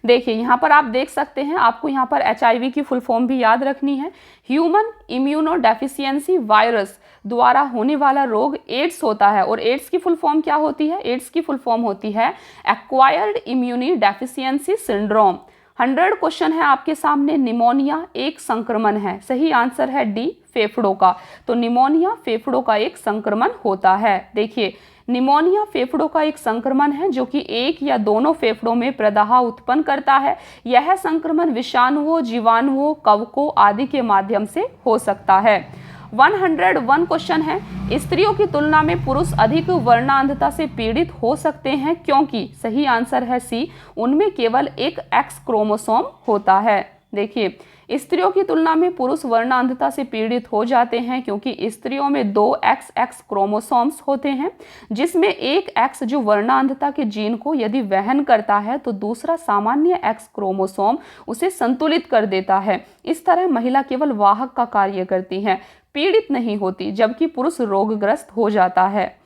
देखिए, यहाँ पर आप देख सकते हैं, आपको यहाँ पर HIV की फुल फॉर्म भी याद रखनी है। ह्यूमन इम्यूनोडेफिशिएंसी वायरस द्वारा होने वाला रोग एड्स होता है। और एड्स की फुल फॉर्म क्या होती है। एड्स की फुल फॉर्म होती है acquired immune deficiency syndrome. 100 question है आपके सामने, निमोनिया एक संक्रमण है। सही आंसर है डी, फेफड़ों का। तो निमोनिया फेफड़ों का एक संक्रमण होता है। देखिए, निमोनिया फेफड़ों का एक संक्रमण है जो कि एक या दोनों फेफड़ों में प्रदाह उत्पन्न करता है। यह संक्रमण विषाणुओं, जीवाणुओं, कवकों आदि के माध्यम से हो सकता है। 101 क्वेश्चन है, स्त्रियों की तुलना में पुरुष अधिक वर्णांधता से पीड़ित हो सकते हैं क्योंकि। सही आंसर है सी, उनमें केवल एक X क्रोमोसोम होता है। देखिए, स्त्रियों की तुलना में पुरुष वर्णांधता से पीड़ित हो जाते हैं क्योंकि स्त्रियों में 2 XX क्रोमोसोम्स होते हैं, जिसमें एक X जो वर्णांधता के जीन को यदि वहन करता है तो दूसरा सामान्य X क्रोमोसोम उसे संतुलित कर देता है। इस तरह महिला केवल वाहक का कार्य करती है, पीड़ित नहीं होती, जबकि पुरुष रोगग्रस्त हो जाता है।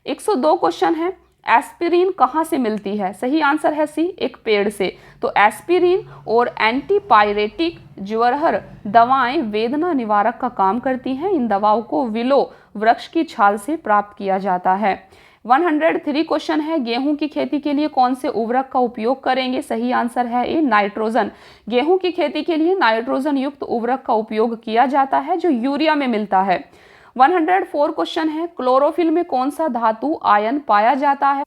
102 क्वेश्चन है, एस्पिरिन कहाँ से मिलती है। सही आंसर है सी, एक पेड़ से। तो एस्पिरिन और एंटीपायरेटिक ज्वरहर दवाएं वेदना निवारक का काम करती हैं। इन दवाओं को विलो वृक्ष की छाल से प्राप्त किया जाता है। 103 क्वेश्चन है, गेहूं की खेती के लिए कौन से उर्वरक का उपयोग करेंगे। सही आंसर है ए, नाइट्रोजन। गेहूं की खेती के लिए नाइट्रोजन युक्त उर्वरक का उपयोग किया जाता है जो यूरिया में मिलता है। 104 क्वेश्चन है, क्लोरोफिल में कौन सा धातु आयन पाया जाता है।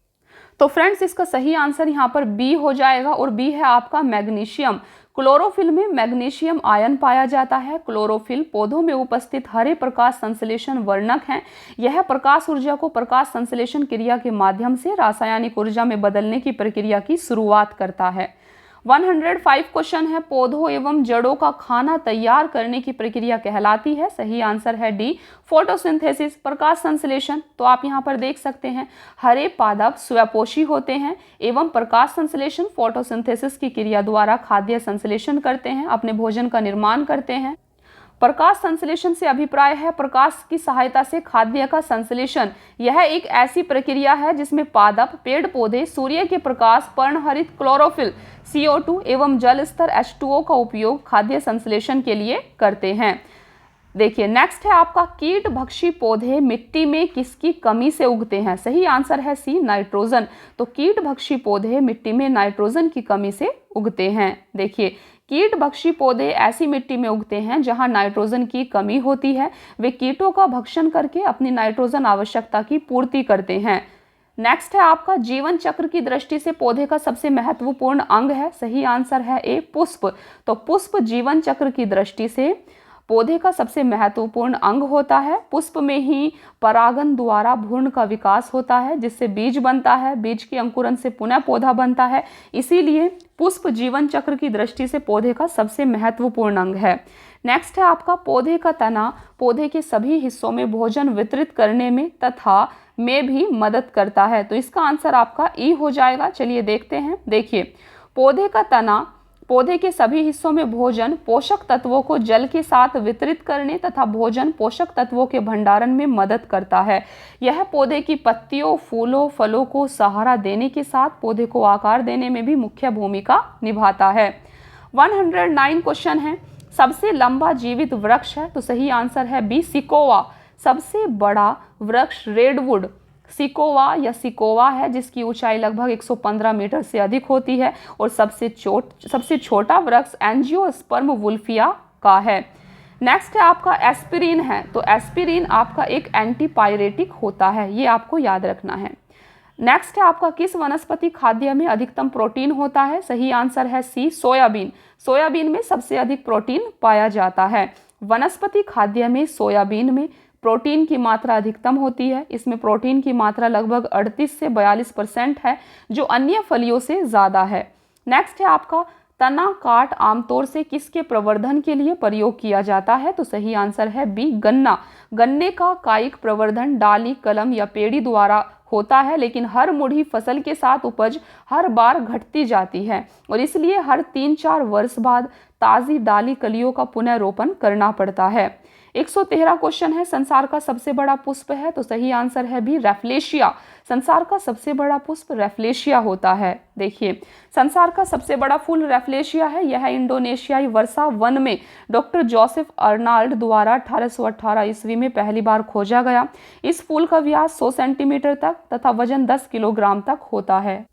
तो फ्रेंड्स, इसका सही आंसर यहाँ पर बी हो जाएगा और बी है आपका मैग्नीशियम। क्लोरोफिल में मैग्नीशियम आयन पाया जाता है। क्लोरोफिल पौधों में उपस्थित हरे प्रकाश संश्लेषण वर्णक है। यह प्रकाश ऊर्जा को प्रकाश संश्लेषण क्रिया के माध्यम से रासायनिक ऊर्जा में बदलने की प्रक्रिया की शुरुआत करता है। 105 क्वेश्चन है, पौधों एवं जड़ों का खाना तैयार करने की प्रक्रिया कहलाती है? सही आंसर है डी, फोटोसिंथेसिस, प्रकाश संश्लेषण। तो आप यहाँ पर देख सकते हैं हरे पादप स्वपोषी होते हैं एवं प्रकाश संश्लेषण फोटोसिंथेसिस की क्रिया द्वारा खाद्य संश्लेषण करते हैं, अपने भोजन का निर्माण करते हैं। प्रकाश संश्लेषण से अभिप्राय है प्रकाश की सहायता से खाद्य का संश्लेषण। यह एक ऐसी प्रक्रिया है जिसमें पादप, पेड़ पौधे सूर्य के प्रकाश, पर्णहरित क्लोरोफिल, CO2 एवं जल स्तर H2O का उपयोग खाद्य संश्लेषण के लिए करते हैं। देखिए नेक्स्ट है आपका, कीट भक्षी पौधे मिट्टी में किसकी कमी से उगते हैं? सही आंसर है सी, नाइट्रोजन। तो कीट भक्षी पौधे मिट्टी में नाइट्रोजन की कमी से उगते हैं। देखिए कीट भक्षी पौधे ऐसी मिट्टी में उगते हैं जहां नाइट्रोजन की कमी होती है। वे कीटों का भक्षण करके अपनी नाइट्रोजन आवश्यकता की पूर्ति करते हैं। नेक्स्ट है आपका, जीवन चक्र की दृष्टि से पौधे का सबसे महत्वपूर्ण अंग है? सही आंसर है ए, पुष्प। तो पुष्प जीवन चक्र की दृष्टि से पौधे का सबसे महत्वपूर्ण अंग होता है। पुष्प में ही परागन द्वारा भ्रूण का विकास होता है जिससे बीज बनता है, बीज के अंकुरन से पुनः पौधा बनता है। इसीलिए पुष्प जीवन चक्र की दृष्टि से पौधे का सबसे महत्वपूर्ण अंग है। नेक्स्ट है आपका, पौधे का तना पौधे के सभी हिस्सों में भोजन वितरित करने में तथा में भी मदद करता है। तो इसका आंसर आपका ई हो जाएगा। चलिए देखते हैं। देखिए पौधे का तना पौधे के सभी हिस्सों में भोजन पोषक तत्वों को जल के साथ वितरित करने तथा भोजन पोषक तत्वों के भंडारण में मदद करता है। यह पौधे की पत्तियों, फूलों, फलों को सहारा देने के साथ पौधे को आकार देने में भी मुख्य भूमिका निभाता है। 109 क्वेश्चन है, सबसे लंबा जीवित वृक्ष है? तो सही आंसर है बी, सिकोवा। सबसे बड़ा वृक्ष रेडवुड सिकोवा या सिकोवा है जिसकी ऊंचाई लगभग 115 मीटर से अधिक होती है। और सबसे छोटा वृक्ष एंजियोस्पर्म वुल्फिया का है। नेक्स्ट है आपका, एस्पिरिन है। तो एस्पिरिन आपका एक एंटीपायरेटिक होता है, ये आपको याद रखना है। नेक्स्ट है आपका, किस वनस्पति खाद्य में अधिकतम प्रोटीन होता है? सही आंसर है सी, सोयाबीन। सोयाबीन में सबसे अधिक प्रोटीन पाया जाता है। वनस्पति खाद्य में सोयाबीन में प्रोटीन की मात्रा अधिकतम होती है। इसमें प्रोटीन की मात्रा लगभग 38 से 42% है जो अन्य फलियों से ज़्यादा है। नेक्स्ट है आपका, तना काट आमतौर से किसके प्रवर्धन के लिए प्रयोग किया जाता है? तो सही आंसर है बी, गन्ना। गन्ने का कायिक प्रवर्धन डाली, कलम या पेड़ी द्वारा होता है, लेकिन हर मुड़ी फसल के साथ उपज हर बार घटती जाती है और इसलिए हर 3-4 वर्ष बाद ताज़ी डाली कलियों का पुनः रोपण करना पड़ता है। 113 क्वेश्चन है, संसार का सबसे बड़ा पुष्प है? तो सही आंसर है भी, रैफ्लेशिया। संसार का सबसे बड़ा पुष्प रैफ्लेशिया होता है। देखिए संसार का सबसे बड़ा फूल रैफ्लेशिया है। यह इंडोनेशियाई वर्षा वन में डॉक्टर जोसेफ अर्नाल्ड द्वारा 1818 ईस्वी में पहली बार खोजा गया। इस फूल का व्यास 100 सेंटीमीटर तक तथा वजन 10 किलोग्राम तक होता है।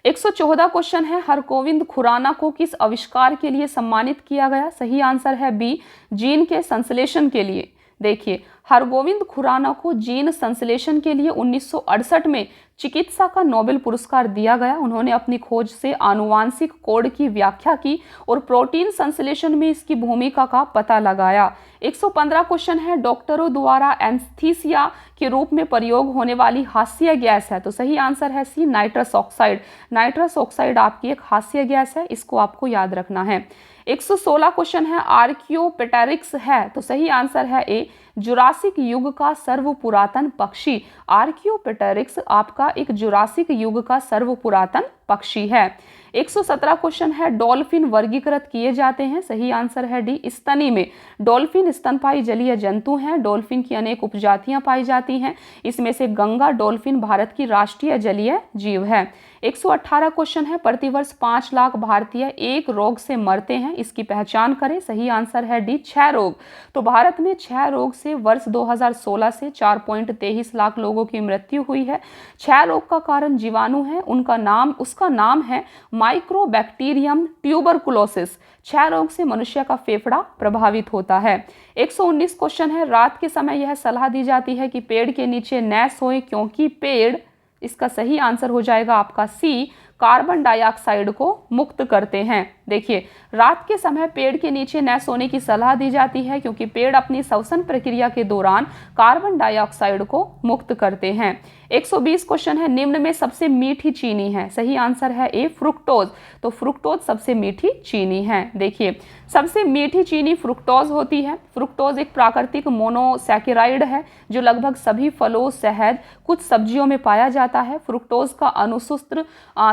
114 क्वेश्चन है, हरगोविंद खुराना को किस आविष्कार के लिए सम्मानित किया गया? सही आंसर है बी, जीन के संश्लेषण के लिए। देखिए हरगोविंद खुराना को जीन संश्लेषण के लिए 1968 में चिकित्सा का नोबेल पुरस्कार दिया गया। उन्होंने अपनी खोज से आनुवांशिक कोड की व्याख्या की और प्रोटीन संश्लेषण में इसकी भूमिका का पता लगाया। 115 क्वेश्चन है, डॉक्टरों द्वारा एनेस्थीसिया के रूप में प्रयोग होने वाली हास्य गैस है? तो सही आंसर है सी, नाइट्रस ऑक्साइड। नाइट्रस ऑक्साइड आपकी एक हास्य गैस है, इसको आपको याद रखना है। 116 क्वेश्चन है, आर्कियोपेटेरिक्स है? तो सही आंसर है ए, जुरासिक युग का सर्वपुरातन पक्षी। आर्कियोपेटेरिक्स आपका एक जुरासिक युग का सर्वपुरातन पक्षी है। 117 क्वेश्चन है, डॉल्फिन वर्गीकृत किए जाते हैं? सही आंसर है डी, स्तनी में। डॉल्फिन स्तनपाई जलीय जंतु हैं। डॉल्फिन की अनेक उपजातियां पाई जाती हैं। इसमें से गंगा डॉल्फिन भारत की राष्ट्रीय जलीय जीव है। 118 क्वेश्चन है, प्रतिवर्ष 5 लाख भारतीय एक रोग से मरते हैं, इसकी पहचान करें? सही आंसर है डी, क्षय रोग। तो भारत में क्षय रोग से वर्ष 2016 से 4.23 लाख लोगों की मृत्यु हुई है। क्षय रोग का कारण जीवाणु है, उसका नाम है माइक्रोबैक्टीरियम ट्यूबरकुलोसिस। क्षय रोग से मनुष्य का फेफड़ा प्रभावित होता है। 119 क्वेश्चन है, रात के समय यह सलाह दी जाती है कि पेड़ के नीचे न सोएं क्योंकि पेड़, इसका सही आंसर हो जाएगा आपका सी, कार्बन डाइऑक्साइड को मुक्त करते हैं। देखिए, रात के समय पेड़ के नीचे न सोने की सलाह दी जाती है क्योंकि पेड़ अपनी श्वसन प्रक्रिया के दौरान कार्बन डाइऑक्साइड को मुक्त करते हैं। 120 क्वेश्चन है, निम्न में सबसे मीठी चीनी है? सही आंसर है ए फ्रुक्टोज। तो फ्रुक्टोज सबसे मीठी चीनी है। देखिए, सबसे मीठी चीनी फ्रुक्टोज होती है। फ्रुक्टोज एक प्राकृतिक मोनोसैकेराइड है जो लगभग सभी फलों, शहद, कुछ सब्जियों में पाया जाता है। फ्रुक्टोज का अणुसूत्र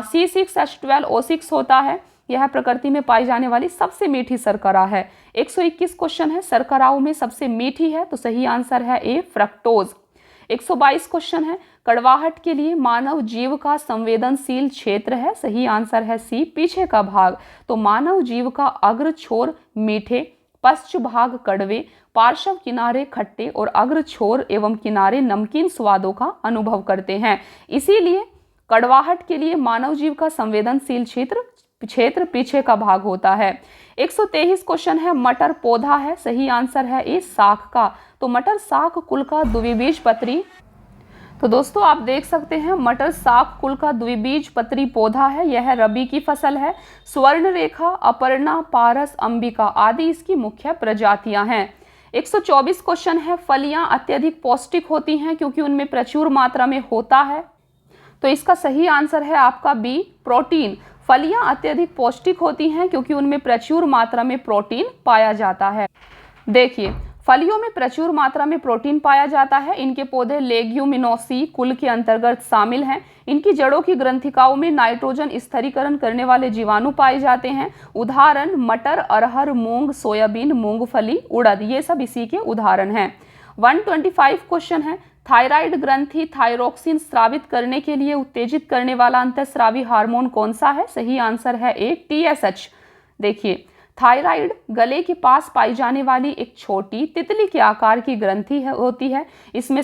C6H12O6 होता है। यह प्रकृति में पाई जाने वाली सबसे मीठी शर्करा है। 121 क्वेश्चन है, शर्कराओं में सबसे मीठी है? तो सही आंसर है ए फ्रक्टोज। 122 क्वेश्चन है, कड़वाहट के लिए मानव जीव का संवेदनशील क्षेत्र है? सही आंसर है सी पीछे का भाग। तो मानव जीव का अग्र छोर मीठे, पश्च भाग कड़वे, पार्श्व किनारे खट्टे और अग्र छोर एवं किनारे नमकीन स्वादों का अनुभव करते हैं। इसीलिए कड़वाहट के लिए मानव जीव का संवेदनशील क्षेत्र पीछे का भाग होता है। 123 क्वेश्चन है, मटर पौधा है? सही आंसर है ए शाख का। तो मटर शाख कुल का द्विबीजपत्री। तो दोस्तों आप देख सकते हैं मटर शाख कुल का द्विबीजपत्री पौधा है। यह रबी की फसल है। स्वर्णरेखा, अपर्णा, पारस, अंबिका आदि इसकी मुख्य प्रजातियां हैं। 124 क्वेश्चन है, फलियां अत्यधिक पौष्टिक होती हैं क्योंकि उनमें प्रचुर मात्रा में होता है? तो इसका सही आंसर है आपका बी प्रोटीन। फलियां अत्यधिक पौष्टिक होती हैं क्योंकि उनमें प्रचुर मात्रा में प्रोटीन पाया जाता है। देखिए, फलियों में प्रचुर मात्रा में प्रोटीन पाया जाता है। इनके पौधे लेग्यूमिनोसी कुल के अंतर्गत शामिल हैं। इनकी जड़ों की ग्रंथिकाओं में नाइट्रोजन स्थिरीकरण करने वाले जीवाणु पाए जाते हैं। उदाहरण मटर, अरहर, मूंग, सोयाबीन, मूंगफली, उड़द, ये सब इसी के उदाहरण हैं। 125 क्वेश्चन है, थायराइड ग्रंथि थायरोक्सिन स्रावित करने के लिए उत्तेजित करने वाला अंतःस्रावी हार्मोन कौन सा है? सही आंसर है ए TSH। देखिए, थायराइड गले के पास पाई जाने वाली एक छोटी तितली के आकार की ग्रंथि होती है। इससे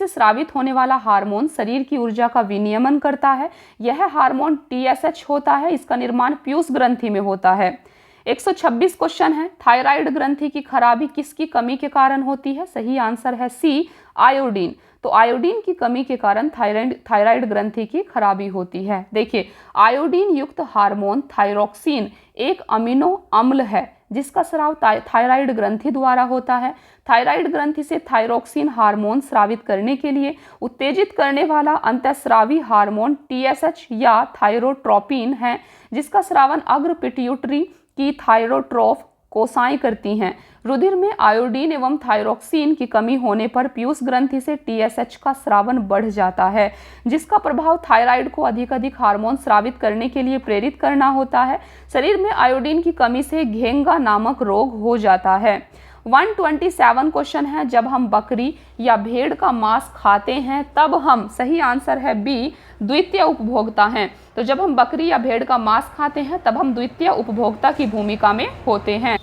स्रावित होने वाला हार्मोन शरीर की ऊर्जा का विनियमन करता है। यह हार्मोन TSH होता है। इसका निर्माण पीयूष ग्रंथि में होता है। 126 क्वेश्चन है, थायराइड ग्रंथि की खराबी किसकी कमी के कारण होती है? सही आंसर है सी आयोडीन। तो आयोडीन की कमी के कारण थायराइड ग्रंथि की खराबी होती है। देखिए, आयोडीन युक्त हार्मोन थायरोक्सिन एक अमीनो अम्ल है जिसका स्राव थायराइड ग्रंथि द्वारा होता है। थायराइड ग्रंथि से थायरोक्सिन हार्मोन स्रावित करने के लिए उत्तेजित करने वाला अंतःस्रावी हार्मोन TSH या थायरोट्रोपिन है जिसका स्रावन अग्र पिट्यूटरी की थायरोट्रोफ कोशिकाएं करती हैं। रुधिर में आयोडीन एवं थायरोक्सिन की कमी होने पर पीयूष ग्रंथि से TSH का स्रावन बढ़ जाता है जिसका प्रभाव थायराइड को अधिक हार्मोन स्रावित करने के लिए प्रेरित करना होता है। शरीर में आयोडीन की कमी से घेंगा नामक रोग हो जाता है। 127 क्वेश्चन है, जब हम बकरी या भेड़ का मांस खाते हैं तब हम, सही आंसर है बी, द्वितीय उपभोक्ता हैं। तो जब हम बकरी या भेड़ का मांस खाते हैं तब हम द्वितीय उपभोक्ता की भूमिका में होते हैं।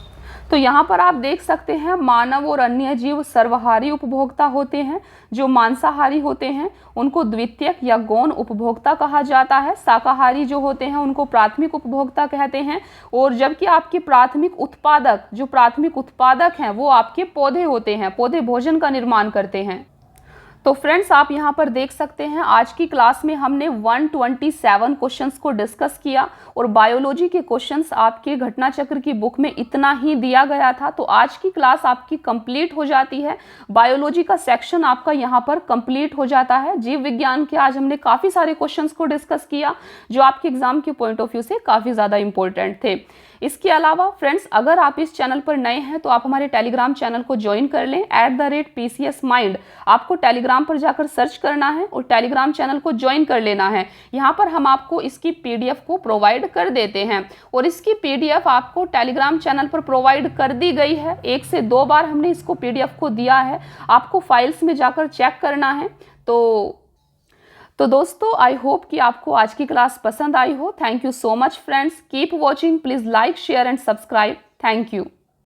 तो यहाँ पर आप देख सकते हैं मानव और अन्य जीव सर्वहारी उपभोक्ता होते हैं। जो मांसाहारी होते हैं उनको द्वितीयक या गौण उपभोक्ता कहा जाता है। शाकाहारी जो होते हैं उनको प्राथमिक उपभोक्ता कहते हैं। और जबकि आपके प्राथमिक उत्पादक हैं वो आपके पौधे होते हैं। पौधे भोजन का निर्माण करते हैं। तो फ्रेंड्स आप यहाँ पर देख सकते हैं आज की क्लास में हमने 127 क्वेश्चंस को डिस्कस किया और बायोलॉजी के क्वेश्चंस आपके घटना चक्र की बुक में इतना ही दिया गया था। तो आज की क्लास आपकी कंप्लीट हो जाती है। बायोलॉजी का सेक्शन आपका यहाँ पर कंप्लीट हो जाता है। जीव विज्ञान के आज हमने काफ़ी सारे क्वेश्चंस को डिस्कस किया जो आपके एग्जाम के पॉइंट ऑफ व्यू से काफ़ी ज़्यादा इंपॉर्टेंट थे। इसके अलावा फ्रेंड्स अगर आप इस चैनल पर नए हैं तो आप हमारे टेलीग्राम चैनल को ज्वाइन कर लें @PCS Mind। आपको टेलीग्राम पर जाकर सर्च करना है और टेलीग्राम चैनल को ज्वाइन कर लेना है। यहाँ पर हम आपको इसकी PDF को प्रोवाइड कर देते हैं और इसकी PDF आपको टेलीग्राम चैनल पर प्रोवाइड कर दी गई है। 1 से 2 बार हमने इसको PDF को दिया है। आपको फाइल्स में जाकर चेक करना है। तो दोस्तों आई होप कि आपको आज की क्लास पसंद आई हो। Thank you so much friends. Keep watching. Please like, share and subscribe. Thank you.